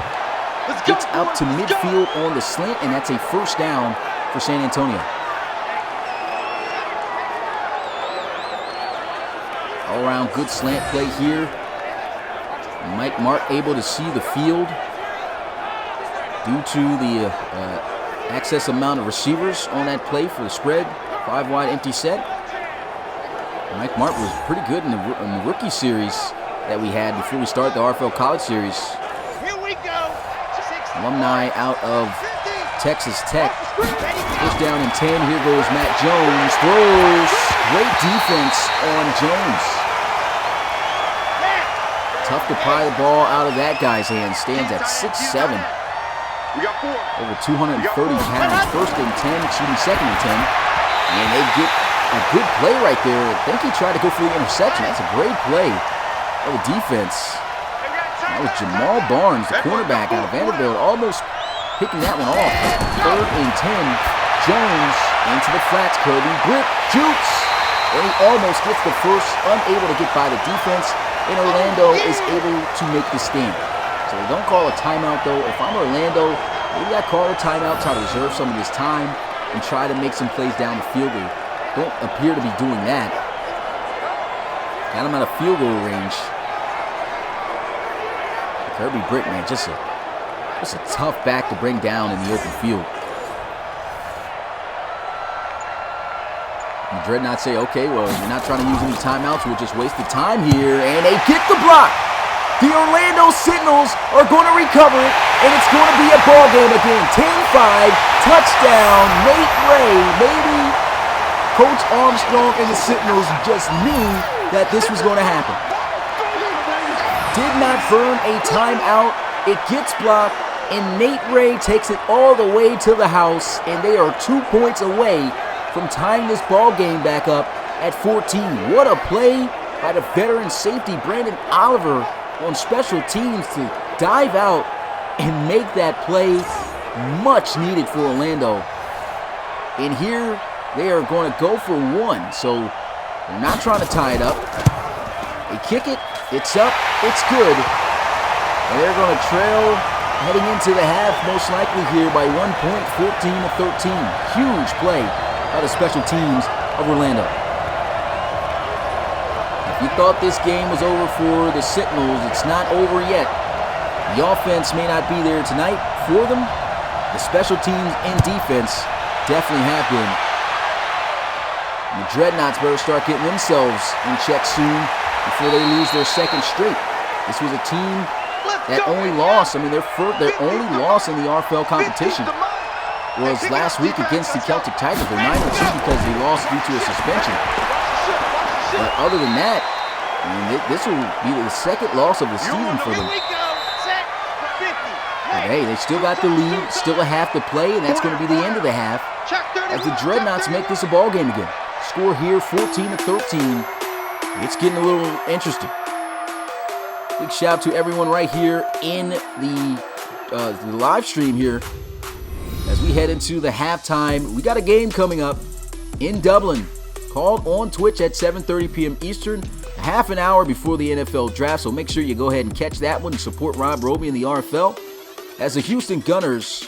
Gets out to midfield on the slant, and that's a first down for San Antonio. All around good slant play here. Mike Mark able to see the field due to the excess amount of receivers on that play for the spread. 5 wide empty set. Mike Mark was pretty good in the rookie series that we had before we started the RFL College Series. Alumni out of Texas Tech. First down and 10. Here goes Matt Jones. Throws. Great defense on Jones. Tough to pry the ball out of that guy's hands. Stands at 6'7". Over 230 pounds. First and 10. Second and 10. And they get a good play right there. I think he tried to go for the interception. That's a great play by the defense. That was Jamal Barnes, the cornerback out of Vanderbilt, almost picking that one off. 3rd and 10. Jones into the flats. Kirby Britt jukes. And he almost gets the first, unable to get by the defense. And Orlando is able to make the stand. So they don't call a timeout, though. If I'm Orlando, maybe I call a timeout, try to reserve some of this time, and try to make some plays down the field. They don't appear to be doing that. Got him out of field goal range. Kirby Britt, man, just a tough back to bring down in the open field. And the Dreadnoughts say, okay, well, you're not trying to use any timeouts. We'll just waste the time here. And they get the block. The Orlando Sentinels are going to recover it, and it's going to be a ball game again. 10-5, touchdown, Nate Ray. Maybe Coach Armstrong and the Sentinels just knew that this was going to happen. Did not burn a timeout. It gets blocked, and Nate Ray takes it all the way to the house, and they are 2 points away from tying this ball game back up at 14. What a play by the veteran safety, Brandon Oliver, on special teams to dive out and make that play. Much needed for Orlando. And here they are going to go for one, so they're not trying to tie it up. They kick it, it's up, it's good. And they're going to trail heading into the half, most likely here by 1 point, 14-13. Huge play by the special teams of Orlando. If you thought this game was over for the Sentinels, it's not over yet. The offense may not be there tonight for them. The special teams and defense definitely have been. And the Dreadnoughts better start getting themselves in check soon before they lose their second straight. This was a team that only lost, their only loss in the RFL competition was last week against the Celtic Tigers. They're 9-2 because they lost due to a suspension. But other than that, this will be the second loss of the season for them. But hey, they still got the lead, still a half to play, and that's going to be the end of the half as the Dreadnoughts make this a ball game again. Score here, 14-13. It's getting a little interesting. Big shout out to everyone right here in the live stream here as we head into the halftime. We got a game coming up in Dublin, called on Twitch at 7:30 p.m. Eastern, half an hour before the NFL draft, so make sure you go ahead and catch that one and support Rob Roby and the RFL as the Houston Gunners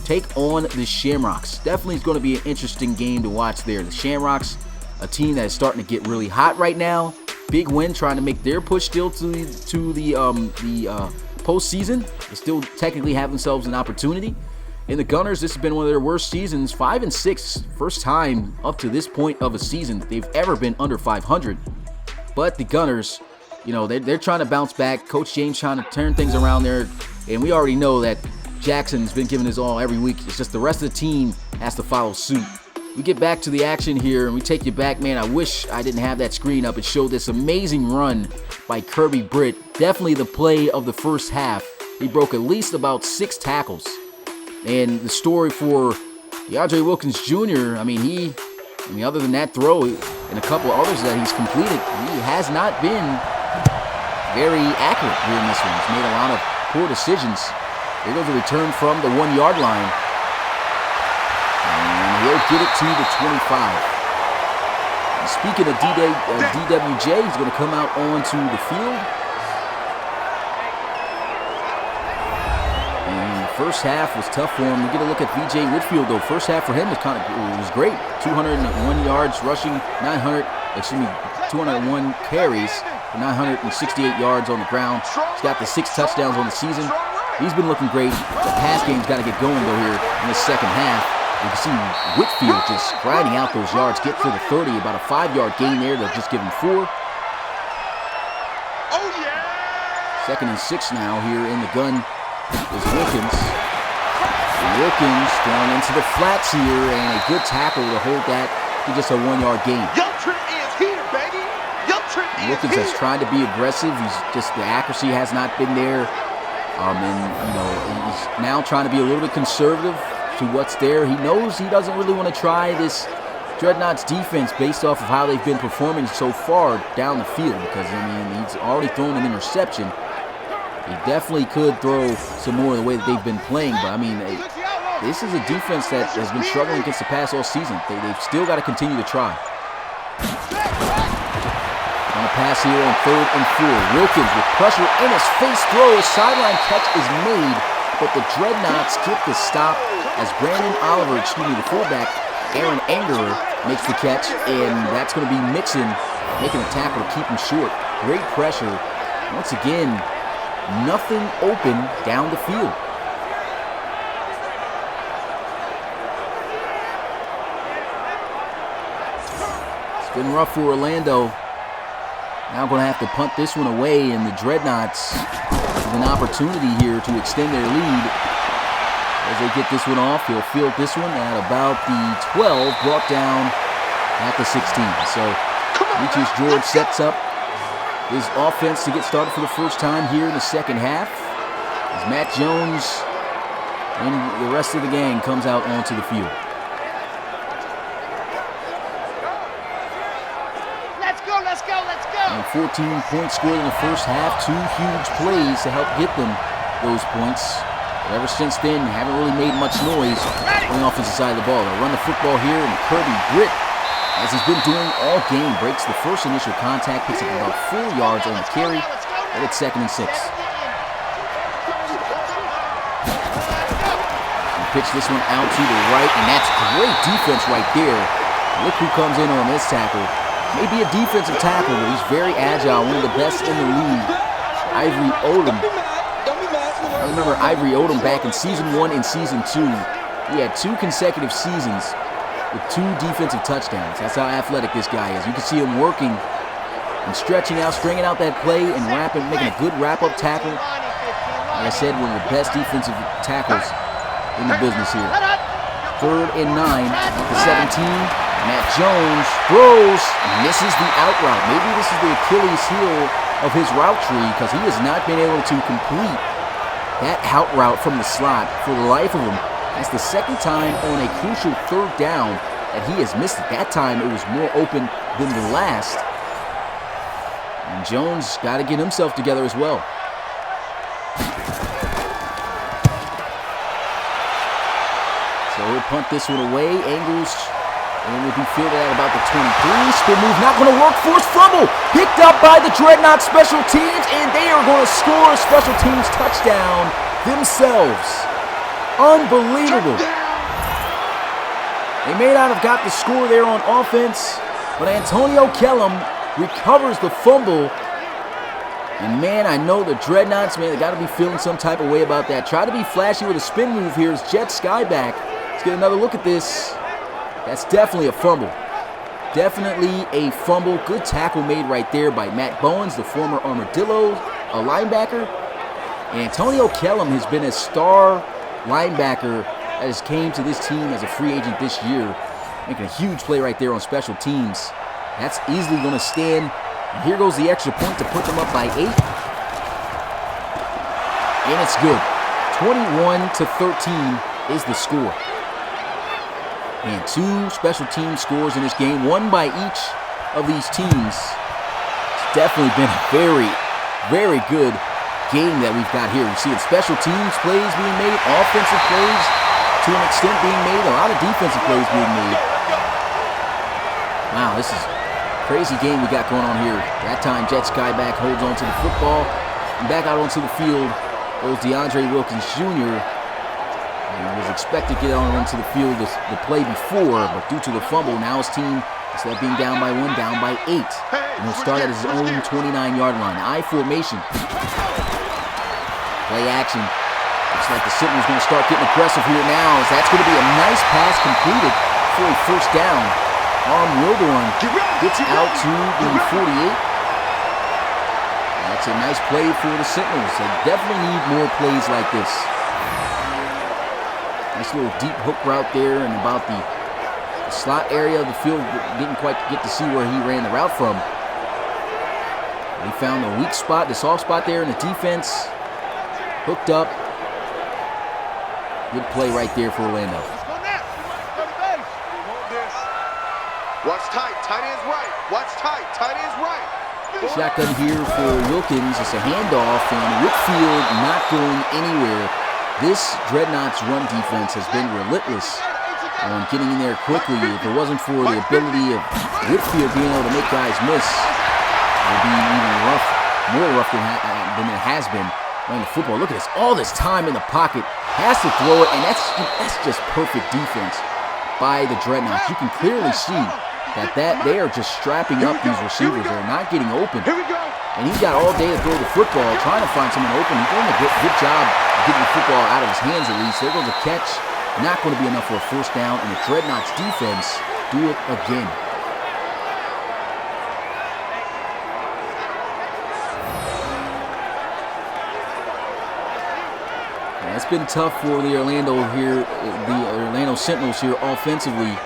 take on the Shamrocks. Definitely is going to be an interesting game to watch there. The Shamrocks, a team that is starting to get really hot right now. Big win, trying to make their push still to the postseason. They still technically have themselves an opportunity. And the Gunners, this has been one of their worst seasons, 5-6, first time up to this point of a season that they've ever been under 500. But the Gunners, they're trying to bounce back. Coach James trying to turn things around there, and we already know that Jackson's been giving his all every week. It's just the rest of the team has to follow suit. We get back to the action here, and we take you back, man. I wish I didn't have that screen up. It showed this amazing run by Kirby Britt. Definitely the play of the first half. He broke at least about 6 tackles. And the story for DeAndre Wilkins Jr., other than that throw and a couple of others that he's completed, he has not been very accurate here in this one. He's made a lot of poor decisions. Here goes a return from the 1-yard line. And he'll get it to the 25. And speaking of DWJ, he's going to come out onto the field. First half was tough for him. We get a look at VJ Whitfield, though. First half for him was great. 201 yards rushing, 201 carries for 968 yards on the ground. He's got the 6 touchdowns on the season. He's been looking great. The pass game's got to get going, though, here in the second half. You can see Whitfield just grinding out those yards, get to the 30, about a 5-yard gain there. They'll just give him 4. Second and 6 now here in the gun is Wilkins. Wilkins going into the flats here, and a good tackle to hold that to just a 1-yard gain. Wilkins has tried to be aggressive. The accuracy has not been there. He's now trying to be a little bit conservative to what's there. He knows he doesn't really want to try this Dreadnoughts defense based off of how they've been performing so far down the field, because he's already thrown an interception. He definitely could throw some more the way that they've been playing, but this is a defense that has been struggling against the pass all season. They've still got to continue to try. On a pass here on 3rd and 4. Wilkins with pressure in his face, throws, sideline catch is made, but the Dreadnoughts get the stop as Brandon Oliver, the fullback, Aaron Angerer, makes the catch, and that's going to be Mixon making a tackle to keep him short. Great pressure. Once again, nothing open down the field. It's been rough for Orlando. Now going to have to punt this one away, and the Dreadnoughts with an opportunity here to extend their lead. As they get this one off, he'll field this one at about the 12, brought down at the 16. So Demetrius George sets up his offense to get started for the first time here in the second half, as Matt Jones and the rest of the gang comes out onto the field. Let's go. And 14 points scored in the first half, 2 huge plays to help get them those points. But ever since then, haven't really made much noise on the offensive side of the ball. They run the football here, and Kirby Britt, as he's been doing all game, breaks the first initial contact, picks up about 4 yards on the carry, and it's 2nd and 6. And pitch this one out to the right, and that's great defense right there. Look who comes in on this tackle. Maybe a defensive tackle, but he's very agile, one of the best in the league. Ivory Odom. I remember Ivory Odom back in Season 1 and Season 2. He had 2 consecutive seasons with 2 defensive touchdowns. That's how athletic this guy is. You can see him working and stretching out, stringing out that play and wrapping, making a good wrap-up tackle. Like I said, one of the best defensive tackles in the business here. 3rd and 9 at the 17. Matt Jones throws, misses the out route. Maybe this is the Achilles heel of his route tree, because he has not been able to complete that out route from the slot for the life of him. That's the 2nd time on a crucial 3rd down that he has missed it. That time it was more open than the last. And Jones got to get himself together as well. So he'll punt this one away. Angles. And will be fielded at about the 23. Spin move not going to work. Forced fumble. Picked up by the Dreadnoughts special teams. And they are going to score a special teams touchdown themselves. Unbelievable. They may not have got the score there on offense, but Antonio Kellum recovers the fumble. And man, I know the Dreadnoughts, man, they got to be feeling some type of way about that. Try to be flashy with a spin move here as Jet Skyback. Let's get another look at this. That's definitely a fumble. Definitely a fumble. Good tackle made right there by Matt Bowens, the former Armadillo, a linebacker. And Antonio Kellum has been a star linebacker that has came to this team as a free agent this year, making a huge play right there on special teams. That's easily going to stand. And here goes the extra point to put them up by 8. And it's good. 21-13 is the score. And 2 special team scores in this game, 1 by each of these teams. It's definitely been a very, very good game that we've got here. We're seeing special teams plays being made, offensive plays to an extent being made, a lot of defensive plays being made. Wow, this is a crazy game we got going on here. That time, Jet Skyback holds on to the football, and back out onto the field goes DeAndre Wilkins Jr., and was expected to get on into the field the play before, but due to the fumble, now his team, instead of being down by 1, down by 8. And he'll start at his own 29-yard line. I formation. Play action. Looks like the Sentinels going to start getting aggressive here now, as that's going to be a nice pass completed for a 1st down. Arm Wilborn gets out to the 48. That's a nice play for the Sentinels. They definitely need more plays like this. Nice little deep hook route there, and about the slot area of the field, didn't quite get to see where he ran the route from. He found the weak spot, the soft spot there in the defense. Hooked up. Good play right there for Orlando. Watch tight, tight ends right. Watch tight, tight ends right. Shotgun here for Wilkins. It's a handoff, and Whitfield not going anywhere. This Dreadnoughts run defense has been relentless on getting in there quickly. If it wasn't for the ability of Whitfield being able to make guys miss, it would be even rough, more rough than it has been running the football. Look at this, all this time in the pocket, has to throw it, and that's just perfect defense by the Dreadnoughts. You can clearly see that they are just strapping up these receivers. They're not getting open. And he's got all day to throw the football, trying to find someone open. He's doing a good job of getting the football out of his hands at least. There goes a catch. Not going to be enough for a 1st down, and the Dreadnoughts defense do it again. it's been tough for the Orlando Sentinels here offensively.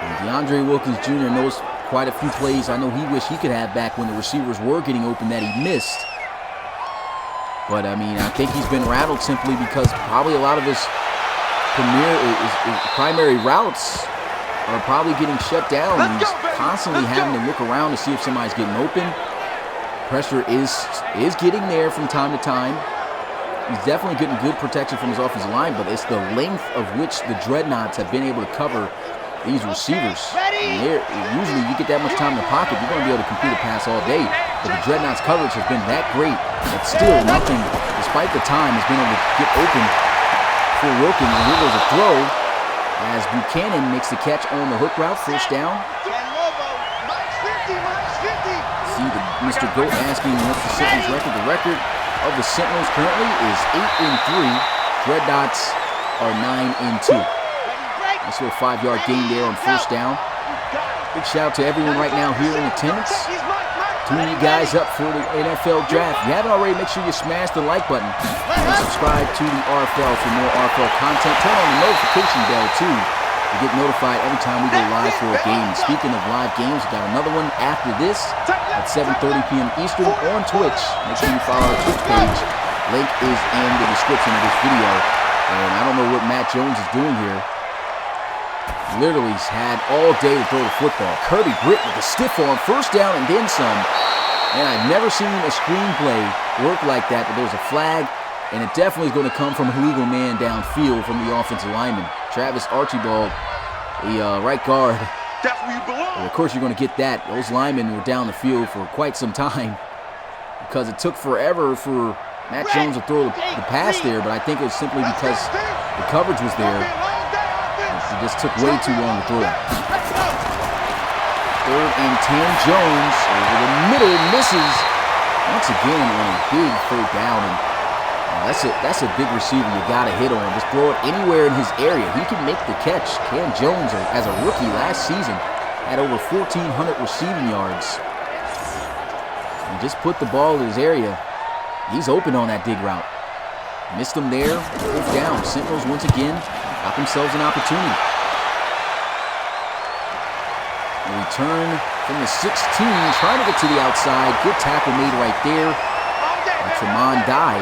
And DeAndre Wilkins Jr. knows quite a few plays I know he wished he could have back when the receivers were getting open that he missed. But, I mean, I think he's been rattled simply because probably a lot of his primary routes are probably getting shut down. And he's constantly having to look around to see if somebody's getting open. Pressure is getting there from time to time. He's definitely getting good protection from his offensive line, but it's the length of which the Dreadnoughts have been able to cover these receivers. Usually you get that much time in the pocket, you're going to be able to complete a pass all day. But the Dreadnoughts coverage has been that great that still nothing, despite the time, has been able to get open for Wilkins. And here goes a throw as Buchanan makes the catch on the hook route, first down. See Mr. Goat asking what's the Sentinels record. The record of the Sentinels currently is 8-3. Dreadnoughts are 9-2. Nice little 5-yard gain there on first down. Big shout out to everyone right now here in attendance. Tuning you guys up for the NFL draft. If you haven't already, make sure you smash the like button and subscribe to the RFL for more RFL content. Turn on the notification bell too to get notified every time we go live for a game. Speaking of live games, we got another one after this at 7:30 p.m. Eastern on Twitch. Make sure you follow our Twitch page. Link is in the description of this video. And I don't know what Matt Jones is doing here. Literally he's had all day to throw the football. Kirby Britt with a stiff arm, first down and then some. And I've never seen a screenplay work like that, but there's a flag, and it definitely is going to come from a legal man downfield from the offensive lineman. Travis Archibald, the right guard. That's where you belong. And of course you're going to get that. Those linemen were down the field for quite some time because it took forever for Matt Jones to throw the pass there, but I think it was simply because the coverage was there. It just took way too long to throw that. 3rd and 10, Jones over the middle, misses once again on a big 3rd down. And that's a big receiver you got to hit on. Just throw it anywhere in his area. He can make the catch. Cam Jones, as a rookie last season, had over 1,400 receiving yards. And just put the ball in his area. He's open on that dig route. Missed him there. 4th down. Sentinels once again got themselves an opportunity. A return from the 16, trying to get to the outside. Good tackle made right there. And Tremont Dye,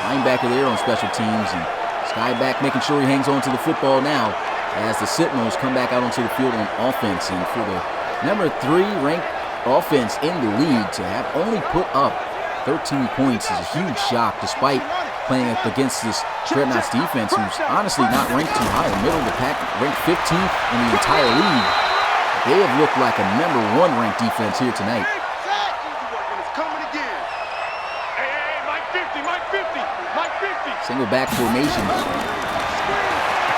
linebacker there on special teams. And Skyback making sure he hangs on to the football now as the Sentinels come back out onto the field on offense. And for the number 3 ranked offense in the league to have only put up 13 points is a huge shock, despite playing against this Dreadnoughts defense, who's honestly not ranked too high. In the middle of the pack, ranked 15th in the entire league. They have looked like a number 1 ranked defense here tonight. Single back formation.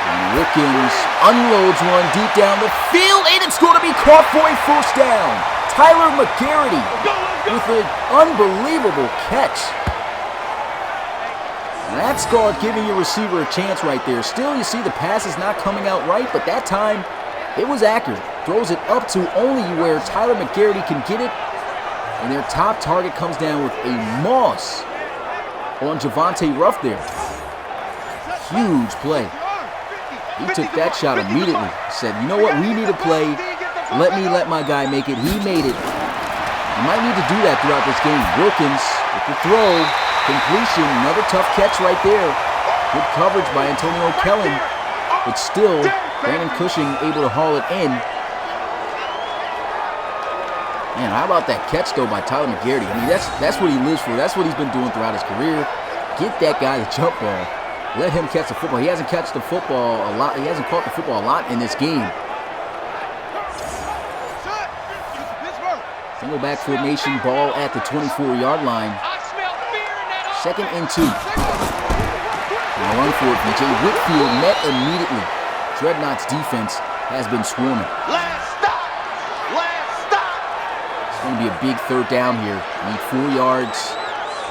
And Wilkins unloads one deep down the field, and it's going to be caught for a first down. Tyler McGarity with an unbelievable catch. And that's called giving your receiver a chance right there. Still, you see the pass is not coming out right, but that time it was accurate. Throws it up to only where Tyler McGarity can get it. And their top target comes down with a Moss on Javante Ruff there. Huge play. He took that shot immediately. Said, you know what, we need a play. Let my guy make it. He made it. You might need to do that throughout this game. Wilkins with the throw. Completion. Another tough catch right there. Good coverage by Antonio Kellen. But still, Brandon Cushing able to haul it in. Man, how about that catch, though, by Tyler McGarity? I mean, that's what he lives for. That's what he's been doing throughout his career. Get that guy the jump ball. Let him catch the football. He hasn't caught the football a lot. He hasn't caught the football a lot in this game. Single back formation, ball at the 24-yard line. 2nd and 2. And a run for it. B.J. Whitfield met immediately. Dreadnoughts defense has been swarming. It's going to be a big 3rd down here. Need 4 yards.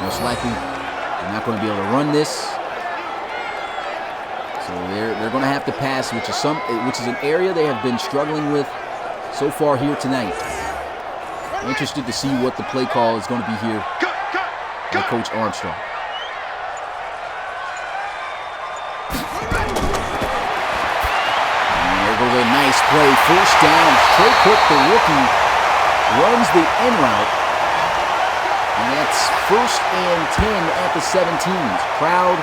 Most likely, they're not going to be able to run this. So they're going to have to pass, which is an area they have been struggling with so far here tonight. I'm interested to see what the play call is going to be here by Coach Armstrong. nice play. First down. Trey Cook, the rookie, runs the in route. And that's 1st and 10 at the 17s. Crowd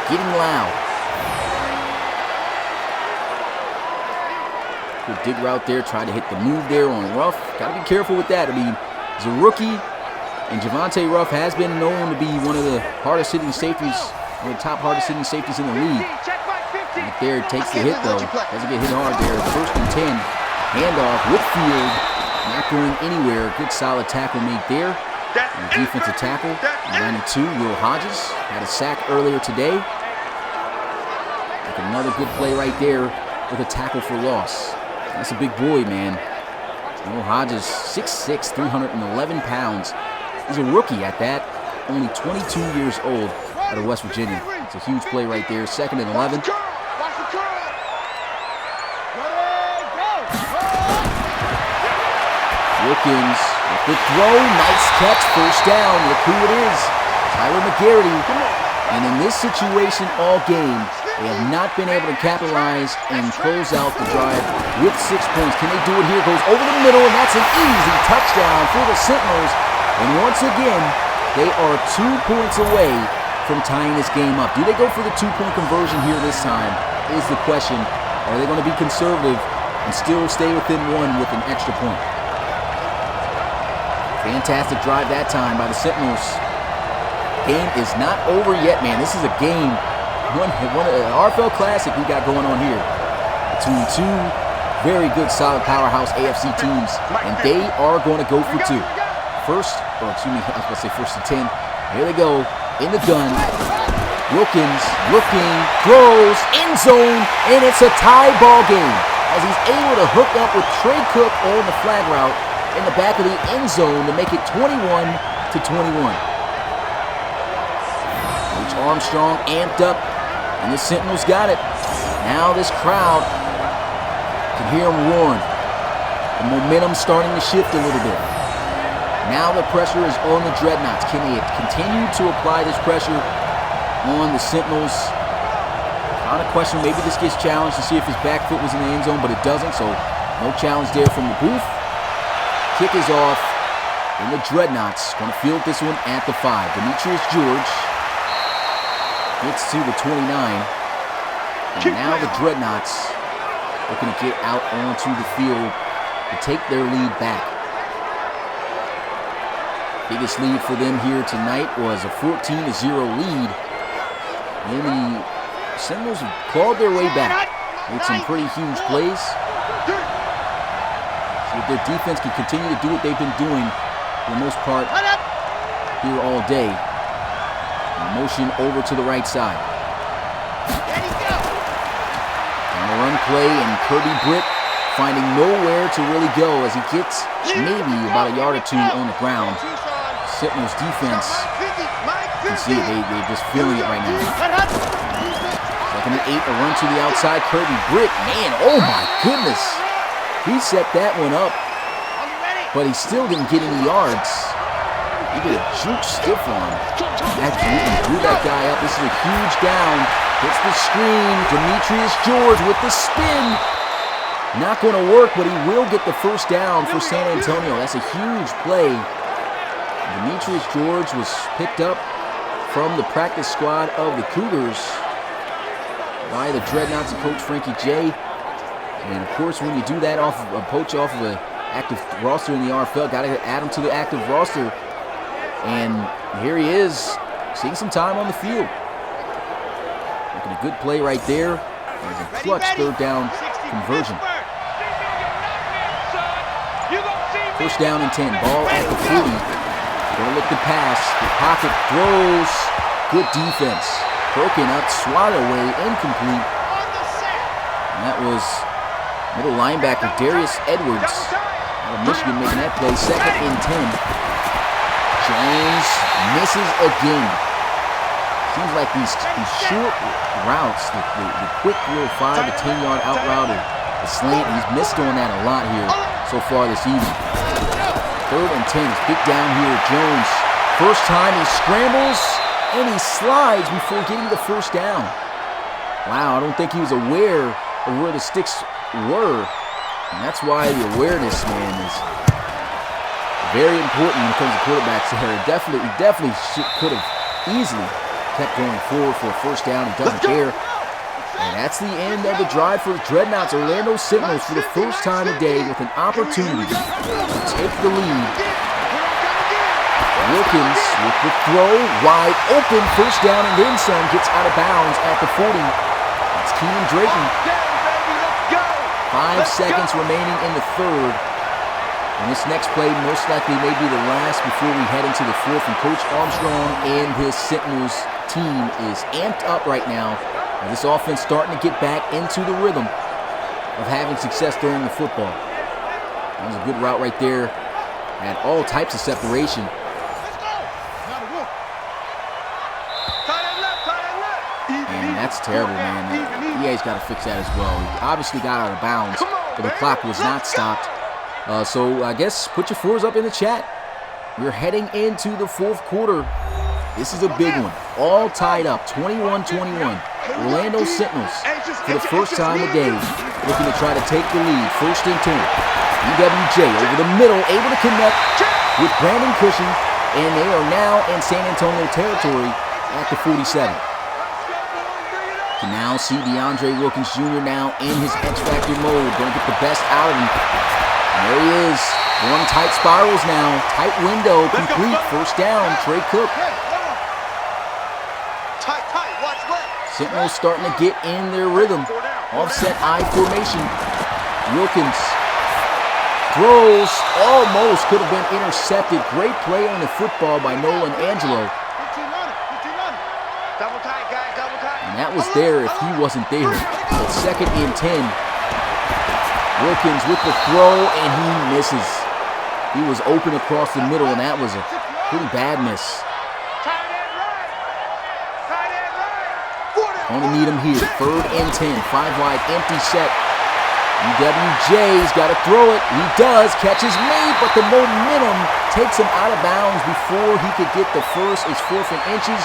getting loud. Good dig route there. Tried to hit the move there on Ruff. Got to be careful with that. I mean, he's a rookie, and Javonte Ruff has been known to be one of the hardest hitting safeties, one of the top hardest hitting safeties in the league. Right there, takes the hit though. Doesn't get hit hard there. 1st and 10. Handoff with field. Not going anywhere. Good solid tackle made there. And the defensive tackle, 92, Will Hodges, had a sack earlier today. Like another good play right there with a tackle for loss. That's a big boy, man. Will Hodges, 6'6", 311 pounds. He's a rookie at that. Only 22 years old out of West Virginia. It's a huge play right there. 2nd and 11. Wilkins with the throw. Nice catch. 1st down. Look who it is. Tyler McGarity. And in this situation all game, they have not been able to capitalize and close out the drive with 6 points. Can they do it here? Goes over the middle, and that's an easy touchdown for the Sentinels. And once again, they are 2 points away from tying this game up. Do they go for the 2-point conversion here this time is the question. Or are they going to be conservative and still stay within 1 with an extra point? Fantastic drive that time by the Sentinels. Game is not over yet, man. This is a game, one RFL Classic we got going on here between 2 very good, solid powerhouse AFC teams, and they are going to go for 2. I was about to say 1st and 10. Here they go in the gun. Wilkins looking, throws, end zone, and it's a tie ball game as he's able to hook up with Trey Cook on the flag route in the back of the end zone to make it 21-21. Coach Armstrong amped up, and the Sentinels got it. Now this crowd can hear them roaring. The momentum's starting to shift a little bit. Now the pressure is on the Dreadnoughts. Can they continue to apply this pressure on the Sentinels? Kind of question, maybe this gets challenged to see if his back foot was in the end zone, but it doesn't, so no challenge there from the booth. Kick is off, and the Dreadnoughts going to field this one at the 5. Demetrius George gets to the 29, and now the Dreadnoughts looking to get out onto the field to take their lead back. Biggest lead for them here tonight was a 14-0 lead. And the Sentinels have clawed their way back with some pretty huge plays. So if their defense can continue to do what they've been doing for the most part here all day. Motion over to the right side. And a run play, and Kirby Britt finding nowhere to really go as he gets maybe about a yard or 2 on the ground. Sentinels defense, you can see it, they're just feeling it right now. 2nd and 8, a run to the outside. Kirby Britt, man, oh my goodness. He set that one up, but he still didn't get any yards. He did a juke stiff arm. Actually, he drew that guy up. This is a huge down. Hits the screen. Demetrius George with the spin. Not going to work, but he will get the 1st down for San Antonio. That's a huge play. Demetrius George was picked up from the practice squad of the Cougars by the Dreadnoughts and Coach Frankie J. And of course, when you do that off of a poach off of an active roster in the RFL, got to add him to the active roster. And here he is, seeing some time on the field. Making a good play right there. There's a clutch 3rd down conversion. 1st down and 10. Ball at the 40. Don't look to pass. The pocket throws. Good defense. Broken up, swatted away, incomplete. And that was middle linebacker Darius Edwards out of Michigan making that play. 2nd and 10. Jones misses again. Seems like these short routes, the quick little 5 to 10 yard out route, the slant, he's missed on that a lot here so far this evening. 3rd and 10 is big down here. Jones, first time he scrambles and he slides before getting the 1st down. Wow, I don't think he was aware of where the sticks were. And that's why the awareness, man, is very important when it comes to quarterbacks here. He definitely could have easily kept going forward for a first down. He doesn't care. And that's the end of the drive for the Dreadnoughts. Orlando Sentinels for the first time today with an opportunity to take the lead. Wilkins with the throw, wide open, first down and then some, gets out of bounds at the 40. It's Keenan Drayton. 5 seconds remaining in the third. And this next play most likely may be the last before we head into the fourth. And Coach Armstrong and his Sentinels team is amped up right now. And this offense starting to get back into the rhythm of having success throwing the football. That was a good route right there. Had all types of separation. And that's terrible, man. EA's got to fix that as well. He obviously got out of bounds, but the clock was not stopped. So I guess put your fours up in the chat. We're heading into the fourth quarter. This is a big one. All tied up, 21-21. Orlando Sentinels, for the first time today, looking to try to take the lead. First and 10. UWJ over the middle, able to connect with Brandon Cushing, and they are now in San Antonio territory at the 47. You can now see DeAndre Wilkins Jr. now in his X-Factor mode. Going to get the best out of him. And there he is. One tight spirals now. Tight window, complete. First down, Trey Cook. Sentinels starting to get in their rhythm. Offset I formation. Wilkins throws, almost could have been intercepted. Great play on the football by Nolan Angelo. And that was there if he wasn't there. But second and 10. Wilkins with the throw, and he misses. He was open across the middle, and that was a pretty bad miss. Going to need him here. Third and 10. 5 wide, empty set. UWJ's got to throw it. He does. Catch is made, but the momentum takes him out of bounds before he could get the first. It's 4th and inches.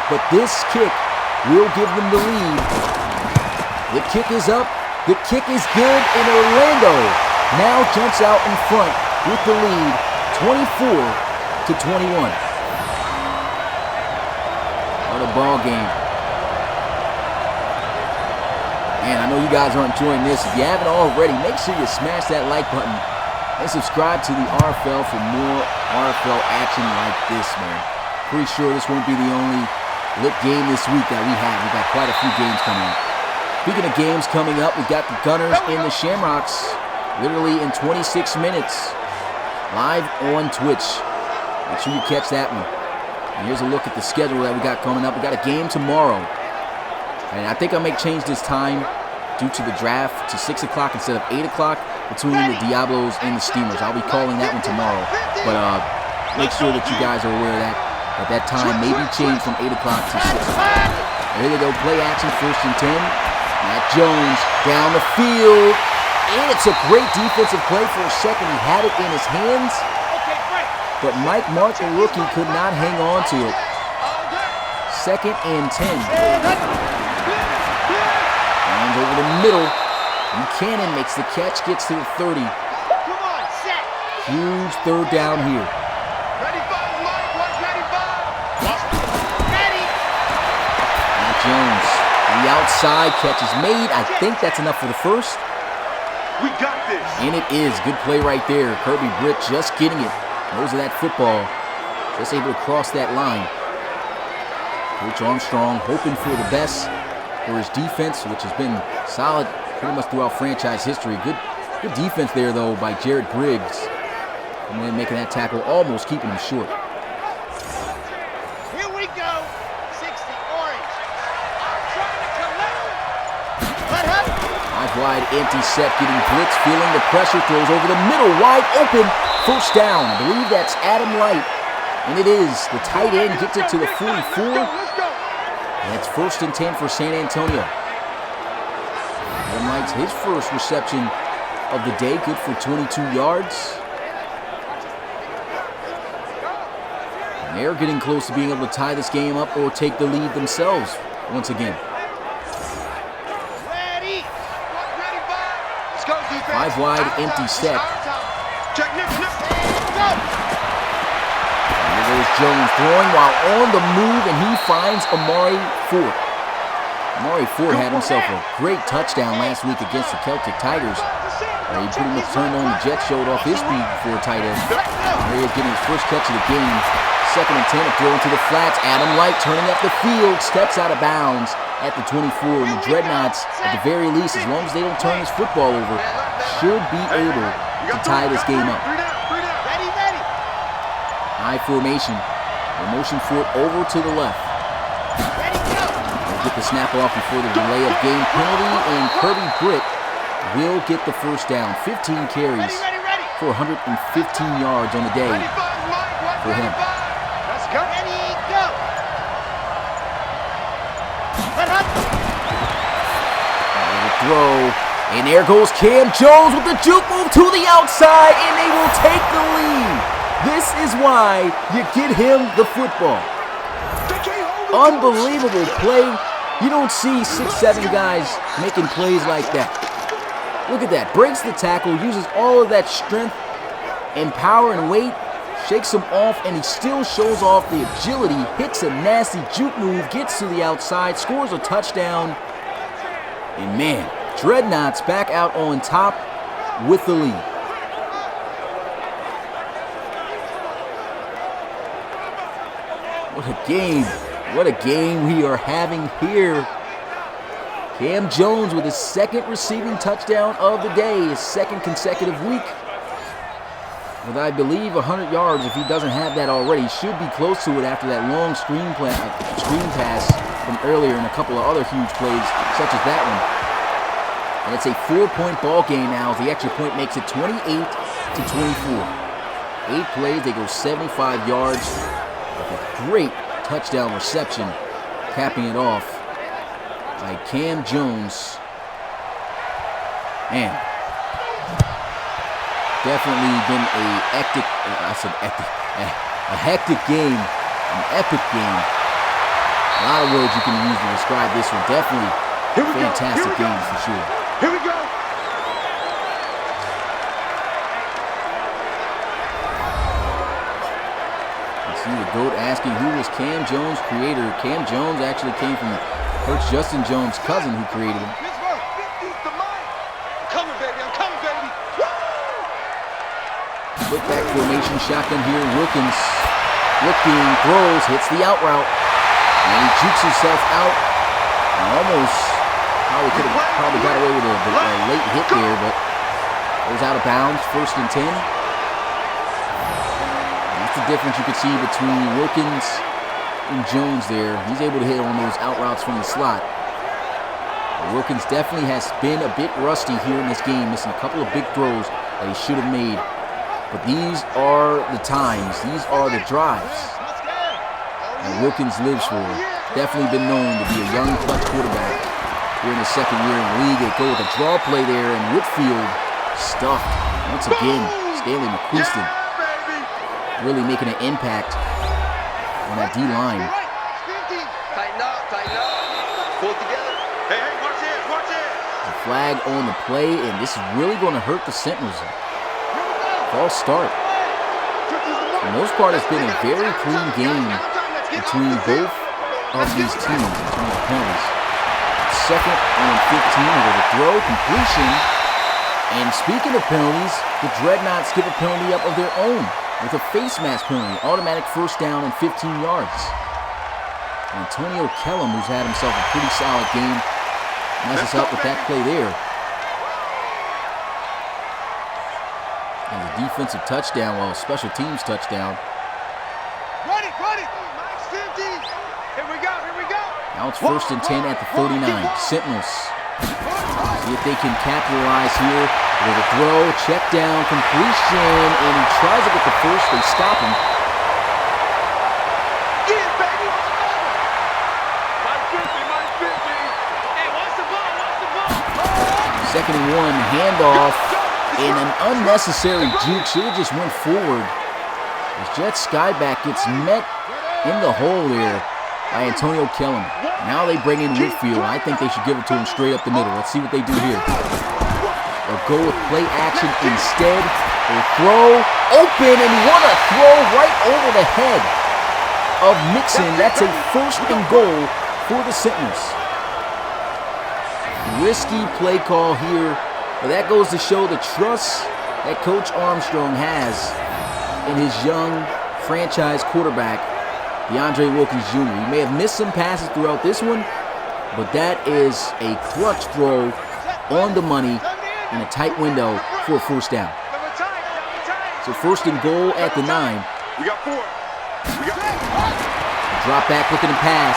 But this kick will give them the lead. The kick is up. The kick is good, and Orlando now jumps out in front with the lead, 24-21. What a ball game. Man, I know you guys are enjoying this. If you haven't already, make sure you smash that like button and subscribe to the RFL for more RFL action like this, man. Pretty sure this won't be the only lit game this week that we have. We got quite a few games coming up. Speaking of games coming up, we got the Gunners and the Shamrocks literally in 26 minutes live on Twitch. Make sure you catch that one. And here's a look at the schedule that we got coming up. We got a game tomorrow. And I think I may change this time due to the draft to 6 o'clock instead of 8 o'clock between the Diablos and the Steamers. I'll be calling that one tomorrow. But make sure that you guys are aware of that. That time may be changed from 8 o'clock to 6 o'clock. There they go, play action, first and 10. Matt Jones down the field. And it's a great defensive play for a second. He had it in his hands. But Mike Mark, the rookie, could not hang on to it. Second and 10. And over the middle. Buchanan makes the catch, gets to the 30. Huge third down here. Matt Jones, the outside catch is made. I think that's enough for the first. We got this. And it is. Good play right there. Kirby Britt just getting it. Knows of that football. Just able to cross that line. Coach Armstrong hoping for the best for his defense, which has been solid pretty much throughout franchise history. Good defense there, though, by Jared Briggs. And then making that tackle, almost keeping him short. Here we go. 60 orange. I'm trying to collect. Let happen. 5 wide, empty set, getting blitz, feeling the pressure, throws over the middle, wide open. First down. I believe that's Adam Light. And it is. The tight end gets it to the 44. And it's first and 10 for San Antonio. Adam Light's his first reception of the day. Good for 22 yards. And they're getting close to being able to tie this game up or take the lead themselves once again. go, defense. 5 wide, empty set. Check, nip, go. There goes Jones throwing while on the move, and he finds Amari Ford. Amari Ford had himself a great touchdown last week against the Celtic Tigers, where he pretty much turned on the jet, showed off his speed before a tight end. Here he's getting his first catch of the game. 2nd and 10, throw into the flats. Adam Light turning up the field, steps out of bounds at the 24. And the Dreadnoughts, at the very least, as long as they don't turn this football over, should be able to tie this game up. High formation. They motion for it over to the left. They'll get the snap off before the delay of game penalty, and Kirby Britt will get the first down. 15 carries for 115 yards on the day for him. Let's go. Ready, go. Throw, and there goes Cam Jones with the juke move to the outside, and they will take the lead. This is why you get him the football. Unbelievable play. You don't see 6-7 guys making plays like that. Look at that. Breaks the tackle, uses all of that strength and power and weight, shakes him off, and he still shows off the agility, hits a nasty juke move, gets to the outside, scores a touchdown. And man, Dreadnoughts back out on top with the lead. What a game. What a game we are having here. Cam Jones with his 2nd receiving touchdown of the day, his 2nd consecutive week. With, I believe, 100 yards, if he doesn't have that already. Should be close to it after that long screen pass from earlier and a couple of other huge plays, such as that one. And it's a 4-point ball game now, as the extra point makes it 28-24. 8 plays, they go 75 yards. With a great touchdown reception, capping it off by Cam Jones. Man, definitely been a hectic, a hectic game, an epic game. A lot of words you can use to describe this one. Definitely a fantastic game for sure. Here we go. See the GOAT asking who was Cam Jones' creator. Cam Jones actually came from Coach Justin Jones' cousin who created him. Look back formation, shotgun here. Wilkins looking, throws, hits the out route. And he jukes himself out. And almost probably got away with a late hit there, but goes out of bounds. 1st and 10. That's the difference you could see between Wilkins and Jones there. He's able to hit on those out routes from the slot. Wilkins definitely has been a bit rusty here in this game, missing a couple of big throws that he should have made. But these are the times, these are the drives that Wilkins lives for. Definitely been known to be a young clutch quarterback here in his 2nd year in the league. They go with a draw play there, and Whitfield stuffed once again. Stanley McQuiston really making an impact on that D-line. Tighten up, pull together. Hey, watch this, watch this. The flag on the play, and this is really going to hurt the Sentinels. False start. For the most part, it's been a very clean game between both of these teams in terms of penalties. 2nd and 15 with a throw, completion. And speaking of penalties, the Dreadnoughts give a penalty up of their own with a face mask penalty, automatic 1st down and 15 yards. Antonio Kellum, who's had himself a pretty solid game, messes up with that play there. And a defensive touchdown, well, a special teams touchdown. Run it. Mike's 50. Here we go. Now it's 1st and 10 at the 39. Sentinels see if they can capitalize here with a throw, check down, completion, and he tries to get the first. They stop him. Get it, baby. Mike 50. Hey, watch the ball. 2nd and 1, handoff, and an unnecessary juke. Should have just went forward. As Jet Skyback gets met in the hole there by Antonio Kellum. Now they bring in Whitfield. I think they should give it to him straight up the middle. Let's see what they do here. They'll go with play action instead. They'll throw open, and what a throw right over the head of Mixon. That's a 1st and goal for the Sentinels. Risky play call here, but that goes to show the trust that Coach Armstrong has in his young franchise quarterback, DeAndre Wilkins Jr. He may have missed some passes throughout this one, but that is a clutch throw on the money in a tight window for a 1st down. So 1st and goal at the 9. We got 4. Drop back looking to pass.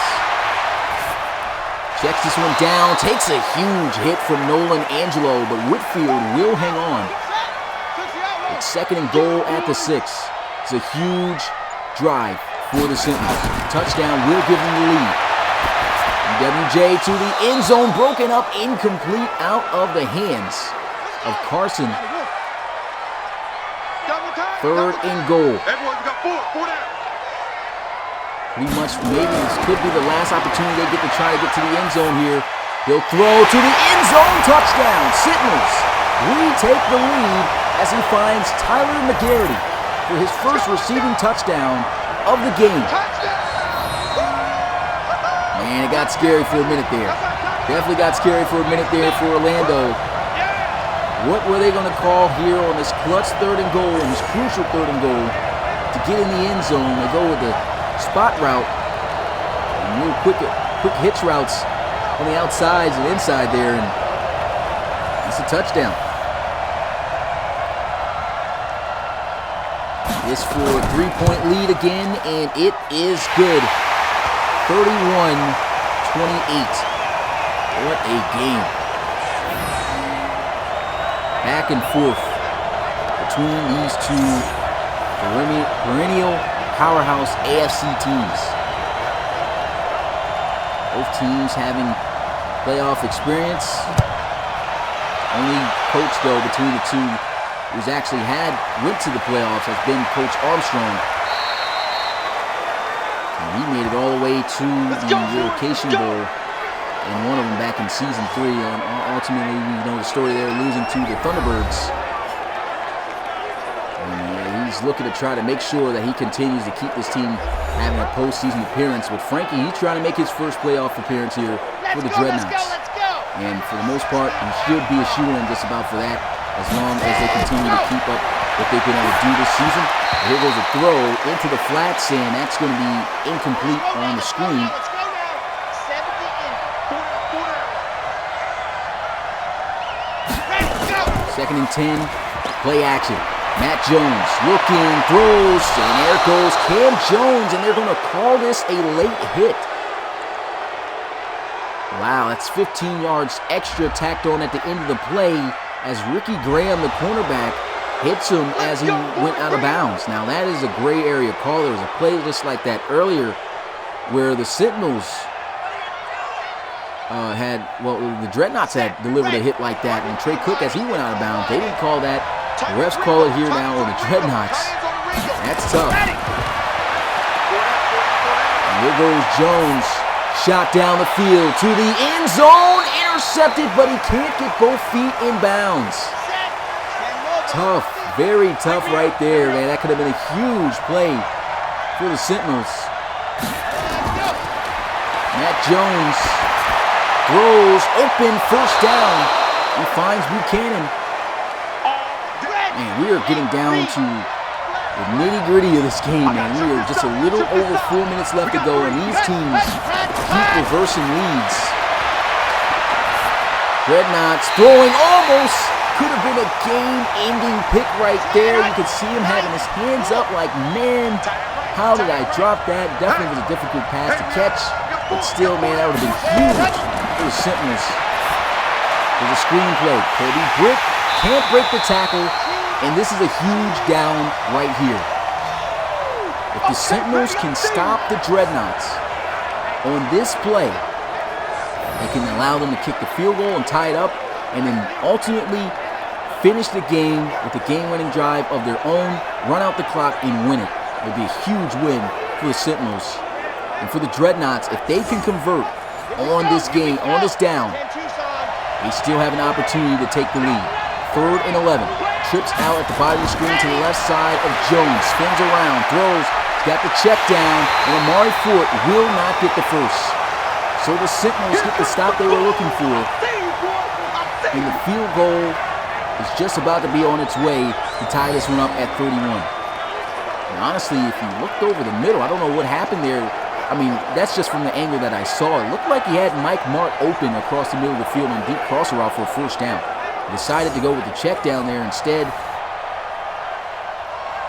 Checks this one down. Takes a huge hit from Nolan Angelo, but Whitfield will hang on. It's 2nd and goal at the 6. It's a huge drive for the Sentinels. Touchdown will give them the lead. WJ to the end zone, broken up, incomplete, out of the hands of Carson. 3rd and goal. Everyone got 4 down. Pretty much, maybe this could be the last opportunity they get to try to get to the end zone here. He'll throw to the end zone, touchdown. Sentinels retake the lead as he finds Tyler McGarity for his 1st receiving touchdown of the game. Man, it got scary for a minute there. Definitely got scary for a minute there for Orlando. What were they going to call here on this clutch 3rd and goal, and this crucial 3rd and goal to get in the end zone? They go with the spot route, and real quick hitch routes on the outsides and inside there, and it's a touchdown. This for a 3-point lead again, and it is good. 31-28. What a game. Back and forth between these two perennial powerhouse AFC teams. Both teams having playoff experience. Only coach, though, between the two who's actually went to the playoffs has been Coach Armstrong. And he made it all the way to the Relocation Bowl and one of them back in season 3. And ultimately, we know the story there, losing to the Thunderbirds. And he's looking to try to make sure that he continues to keep this team having a postseason appearance. With Frankie, he's trying to make his 1st playoff appearance here for the Dreadnoughts. And for the most part, he should be a shoo-in just about for that, as long as they continue to keep up what they've been able to do this season. Here goes a throw into the flats, and that's going to be incomplete on the screen. 2nd and 10, play action. Matt Jones looking, throws, and there goes Cam Jones, and they're going to call this a late hit. Wow, that's 15 yards extra tacked on at the end of the play as Ricky Graham, the cornerback, hits him as he went out of bounds. Now, that is a gray area call. There was a play just like that earlier where the Sentinels the Dreadnoughts had delivered a hit like that, and Trey Cook, as he went out of bounds, they didn't call that. The refs call it here now on the Dreadnoughts. That's tough. And here goes Jones, shot down the field to the end zone, intercepted, but he can't get both feet in bounds. Tough, very tough right there, man. That could have been a huge play for the Sentinels. Matt Jones throws open, 1st down. He finds Buchanan. Man, we are getting down to the nitty-gritty of this game, man. We are just a little over 4 minutes left to go, and these teams keep reversing leads. Dreadnoughts throwing, almost could have been a game-ending pick right there. You could see him having his hands up like, man, how did I drop that? Definitely was a difficult pass to catch, but still, man, that would have been huge for the Sentinels. There's a screenplay. Kobe Brick can't break the tackle, and this is a huge down right here. If the Sentinels can stop the Dreadnoughts on this play, they can allow them to kick the field goal and tie it up, and then ultimately finish the game with a game-winning drive of their own, run out the clock, and win it. It would be a huge win for the Sentinels. And for the Dreadnoughts, if they can convert on this game, on this down, they still have an opportunity to take the lead. 3rd and 11. Trips out at the bottom of the screen to the left side of Jones. Spins around, throws, got the check down, and Amari Fort will not get the first. So the Sentinels get the stop they were looking for, and the field goal is just about to be on its way to tie this one up at 31. And honestly, if you looked over the middle, I don't know what happened there. I mean, that's just from the angle that I saw. It looked like he had Mike Mart open across the middle of the field on a deep crosser route for a first down. He decided to go with the check down there instead.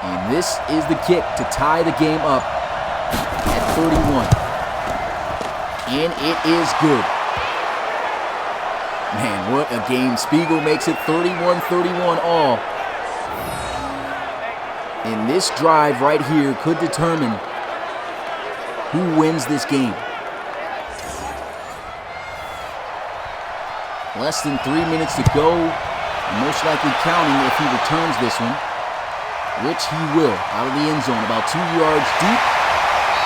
And this is the kick to tie the game up at 31. And it is good. Man, what a game. Spiegel makes it 31-31 all. And this drive right here could determine who wins this game. Less than 3 minutes to go. Most likely counting if he returns this one, which he will, out of the end zone, about 2 yards deep.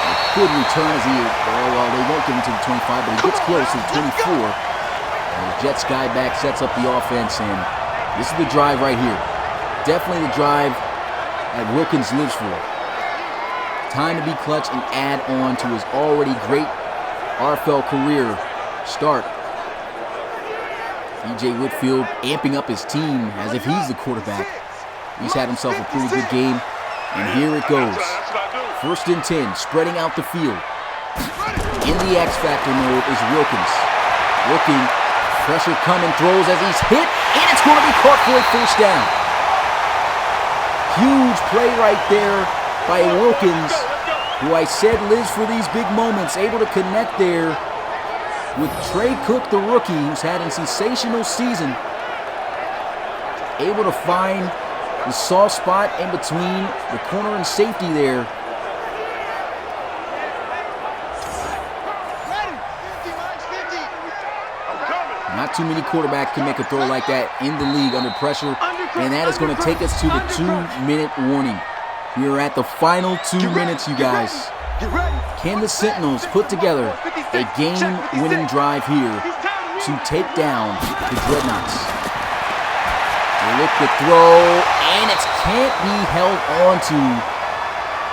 A good return as he, well, they won't give him to the 25, but he gets close to the 24. And the Jets guy back sets up the offense, and this is the drive right here. Definitely the drive that Wilkins lives for. Time to be clutch and add on to his already great RFL career start. E.J. Whitfield amping up his team as if he's the quarterback. He's had himself a pretty good game, and here it goes. 1st and 10, spreading out the field. In the X-Factor mode is Wilkins. Looking, pressure coming, throws as he's hit, and it's going to be caught for a first down. Huge play right there by Wilkins, who I said lives for these big moments, able to connect there with Trey Cook, the rookie, who's had a sensational season, able to find the soft spot in between the corner and safety there. Not too many quarterbacks can make a throw like that in the league under pressure, and that is going to take us to the 2-minute warning. We are at the final 2 minutes, you guys. Can the Sentinels put together a game-winning drive here to take down the Dreadnoughts? They look to throw, and it can't be held onto.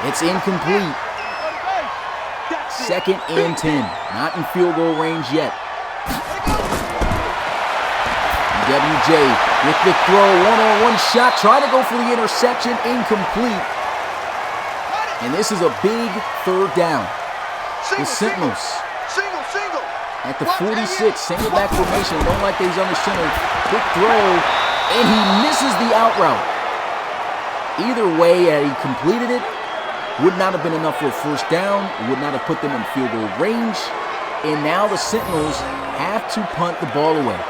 It's incomplete. 2nd and 10. Not in field goal range yet. WJ with the throw, one-on-one shot, trying to go for the interception, incomplete. And this is a big 3rd down. The Sentinels at the 46, single back formation, don't like that he's under center. Quick throw, and he misses the out route. Either way, had he completed it, would not have been enough for a first down, would not have put them in field goal range, and now the Sentinels have to punt the ball away.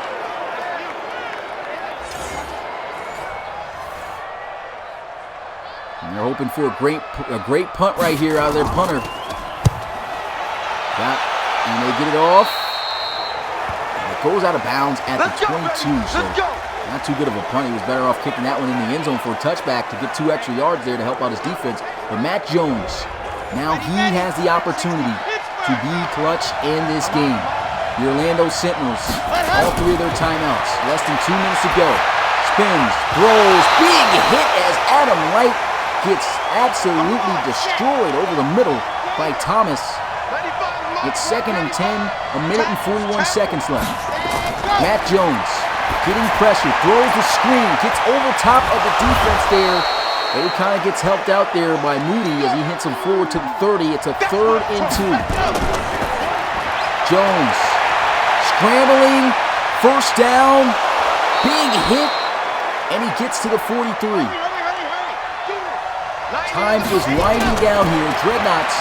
And they're hoping for a great punt right here out of their punter. And they get it off. And it goes out of bounds at the 22. So not too good of a punt. He was better off kicking that one in the end zone for a touchback to get 2 extra yards there to help out his defense. But Matt Jones, now he has the opportunity to be clutch in this game. The Orlando Sentinels, all 3 of their timeouts. Less than 2 minutes to go. Spins, throws, big hit as Adam Wright gets absolutely destroyed over the middle by Thomas. It's 2nd and 10, a minute and 41 seconds left. Matt Jones getting pressure, throws the screen, gets over top of the defense there. But he kind of gets helped out there by Moody as he hits him forward to the 30. It's a 3rd and 2. Jones scrambling, first down, big hit, and he gets to the 43. Time is winding down here. Dreadnoughts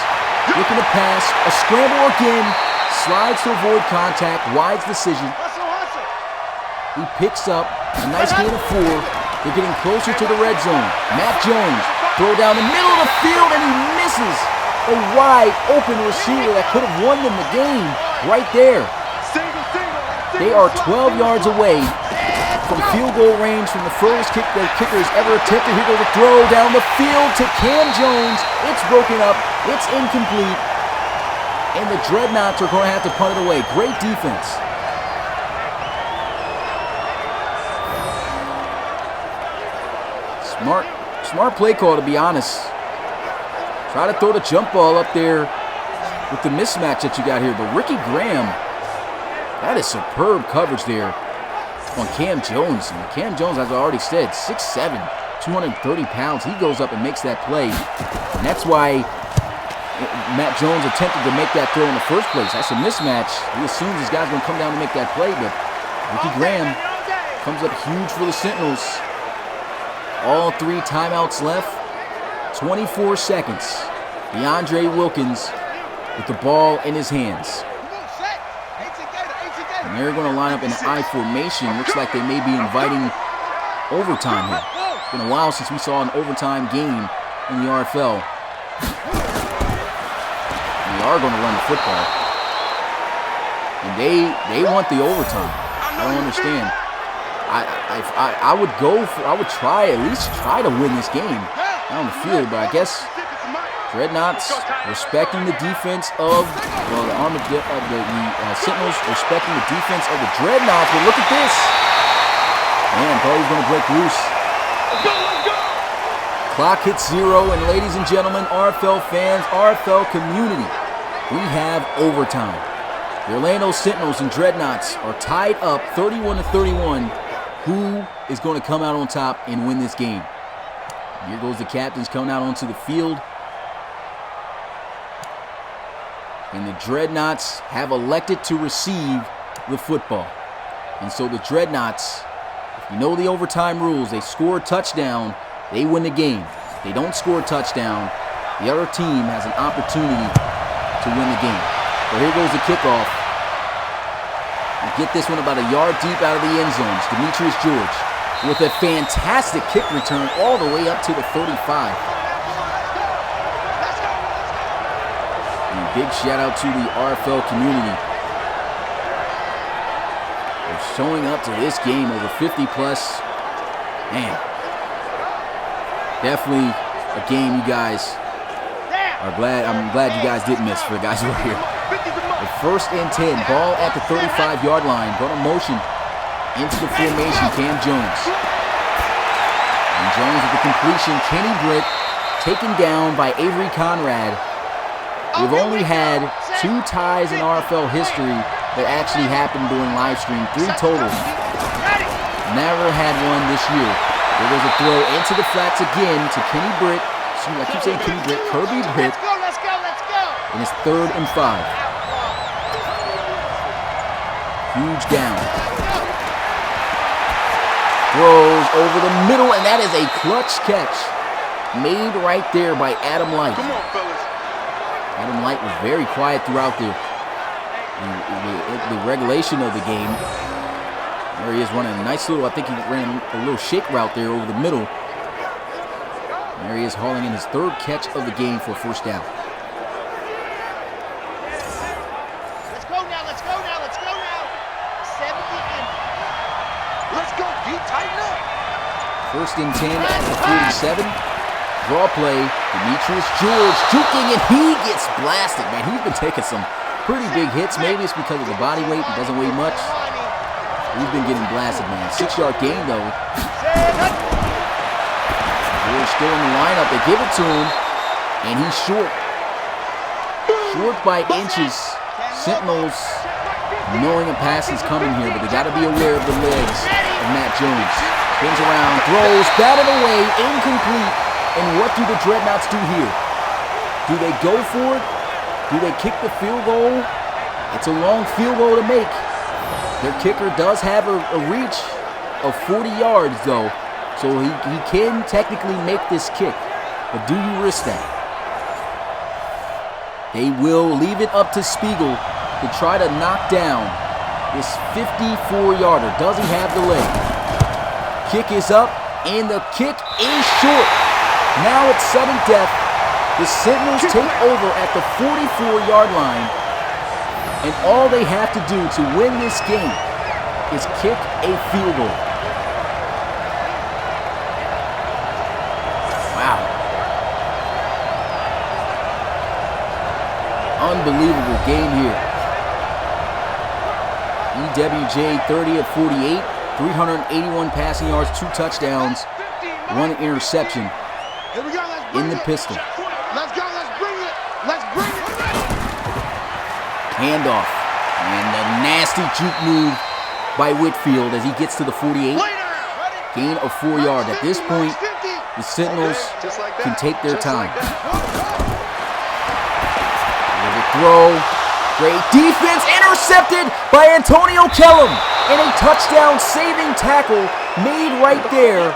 looking to pass. A scramble again. Slides to avoid contact. Wide's decision. He picks up a nice gain of 4. They're getting closer to the red zone. Matt Jones throw down the middle of the field, and he misses a wide open receiver that could have won them the game right there. They are 12 yards away from field goal range from the furthest kick the kicker has ever attempted. Here goes a throw down the field to Cam Jones. It's broken up. It's incomplete. And the Dreadnoughts are going to have to punt it away. Great defense. Smart play call, to be honest. Try to throw the jump ball up there with the mismatch that you got here. But Ricky Graham, that is superb coverage there on Cam Jones. And Cam Jones, as I already said, 6'7", 230 pounds. He goes up and makes that play. And that's why Matt Jones attempted to make that throw in the first place. That's a mismatch. He assumes this guy's going to come down to make that play, but Ricky Graham comes up huge for the Sentinels. All 3 timeouts left. 24 seconds. DeAndre Wilkins with the ball in his hands. And they're going to line up in an I formation. Looks like they may be inviting overtime here. It's been a while since we saw an overtime game in the RFL. They are going to run the football. And they want the overtime. I don't understand. I would at least try to win this game on the field, but I guess Dreadnoughts respecting the defense of, well, the Sentinels respecting the defense of the Dreadnoughts. But look at this. Man, thought he was going to break loose. Clock hits 0, and ladies and gentlemen, RFL fans, RFL community, we have overtime. The Orlando Sentinels and Dreadnoughts are tied up 31-31. Who is going to come out on top and win this game? Here goes the captains coming out onto the field. And the Dreadnoughts have elected to receive the football. And so the Dreadnoughts, if you know the overtime rules, they score a touchdown, they win the game. If they don't score a touchdown, the other team has an opportunity to win the game. So here goes the kickoff. We get this one about a yard deep out of the end zones. Demetrius George with a fantastic kick return all the way up to the 35. And big shout out to the RFL community. They're showing up to this game over 50 plus. Man, definitely a game you guys are glad. I'm glad you guys didn't miss for the guys who are here. The 1st and 10, ball at the 35-yard line. Going to motion into the formation, Cam Jones. And Jones with the completion. Kenny Britt taken down by Avery Conrad. We've only had 2 ties in RFL history that actually happened during live stream. 3 total. Never had one this year. There was a throw into the flats again to Kenny Britt. I keep saying Kenny Britt. Kirby Britt. And it's 3rd and 5. Huge down. Throws over the middle, and that is a clutch catch made right there by Adam Light. Come on, fellas. Adam Light was very quiet throughout the regulation of the game. There he is running a nice little, I think he ran a little shake route there over the middle. And there he is hauling in his 3rd catch of the game for a 1st down. First and 10 at the 47. Draw play. Demetrius George juking, and he gets blasted, man. He's been taking some pretty big hits. Maybe it's because of the body weight. He doesn't weigh much. He's been getting blasted, man. 6-yard gain, though. George still in the lineup. They give it to him, and he's short. Short by inches. Sentinels knowing a pass is coming here, but they got to be aware of the legs of Matt Jones. Spins around, throws, batted away, incomplete. And what do the Dreadnoughts do here? Do they go for it? Do they kick the field goal? It's a long field goal to make. Their kicker does have a reach of 40 yards, though. So he can technically make this kick. But do you risk that? They will leave it up to Spiegel to try to knock down this 54-yarder. Does he have the leg? Kick is up, and the kick is short. Now it's sudden death. The Sentinels take over at the 44-yard line, and all they have to do to win this game is kick a field goal. Wow. Unbelievable game here. EWJ 30 of 48. 381 passing yards, 2 touchdowns. one interception Here we go. Let's bring in the it. pistol. Let's go. Let's bring it. Let's bring it. Handoff. And a nasty juke move by Whitfield as he gets to the 48. Gain of 4 yards. At this point, the Sentinels can take their time. There's a throw. Great defense. Intercepted by Antonio Kellum. And a touchdown saving tackle made right there.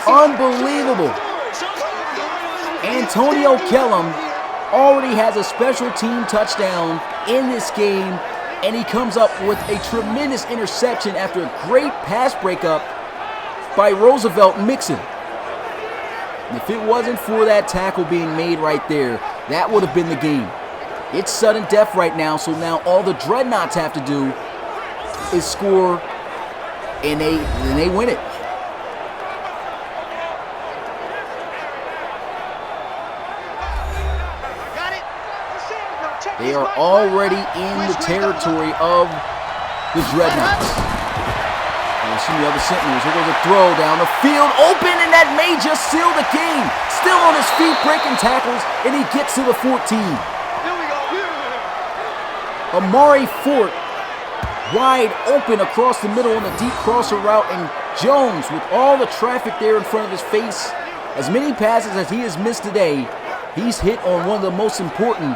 Unbelievable. Antonio Kellum already has a special team touchdown in this game, and he comes up with a tremendous interception after a great pass breakup by Roosevelt Mixon. And if it wasn't for that tackle being made right there, that would have been the game. It's sudden death right now, so now all the Dreadnoughts have to do is score, and they win it. They are already in the territory of the Dreadnoughts. And see the other Sentinels. Here goes a throw down the field. Open, and that may just seal the game. Still on his feet, breaking tackles, and he gets to the 14. Amari Fort wide open across the middle on the deep crosser route, and Jones with all the traffic there in front of his face. As many passes as he has missed today, he's hit on one of the most important,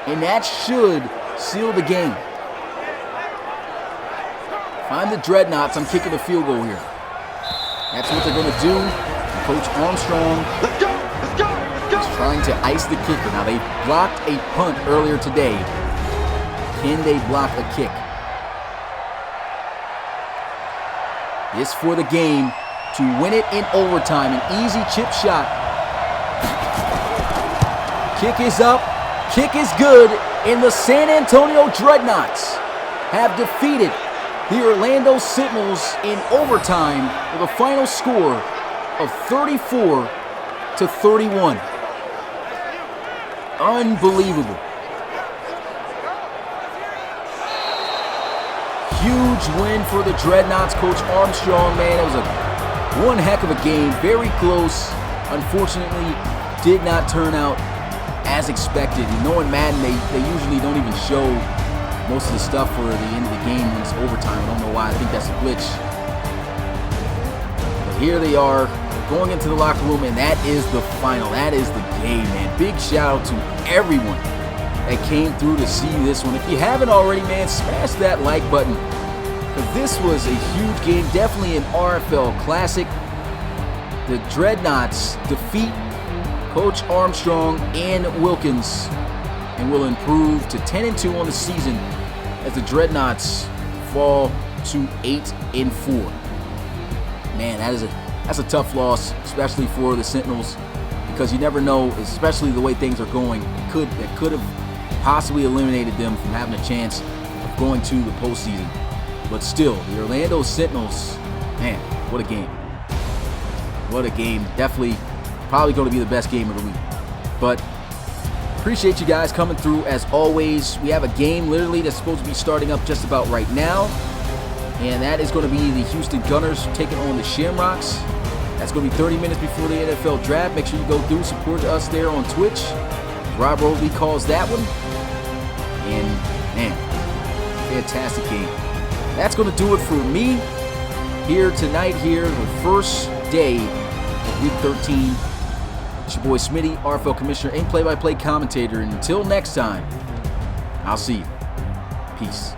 and that should seal the game. Find the Dreadnoughts. I'm kicking a field goal here. That's what they're going to do. And Coach Armstrong is trying to ice the kicker. Now, they blocked a punt earlier today. Can they block a kick? This for the game to win it in overtime. An easy chip shot. Kick is up. Kick is good, and the San Antonio Dreadnoughts have defeated the Orlando Sentinels in overtime with a final score of 34-31. Unbelievable. Huge win for the Dreadnoughts. Coach Armstrong, man, it was one heck of a game. Very close. Unfortunately, did not turn out as expected. You know, in Madden, they usually don't even show most of the stuff for the end of the game when it's overtime. I don't know why. I think that's a glitch. But here they are going into the locker room, and that is the final. That is the game, man. Big shout out to everyone that came through to see this one. If you haven't already, man, smash that like button, because this was a huge game. Definitely an RFL classic. The Dreadnoughts defeat Coach Armstrong and Wilkins and will improve to 10-2 on the season as the Dreadnoughts fall to 8-4. Man, that's a tough loss, especially for the Sentinels, because you never know, especially the way things are going. It could have possibly eliminated them from having a chance of going to the postseason. But still, the Orlando Sentinels, man, what a game. What a game. Definitely probably going to be the best game of the week. But appreciate you guys coming through as always. We have a game literally that's supposed to be starting up just about right now. And that is going to be the Houston Gunners taking on the Shamrocks. That's going to be 30 minutes before the NFL draft. Make sure you go through, support us there on Twitch. Rob Robley calls that one. And man, fantastic game. That's going to do it for me here tonight, here the first day of Week 13. It's your boy Smitty, RFL Commissioner and play-by-play commentator. And until next time, I'll see you. Peace.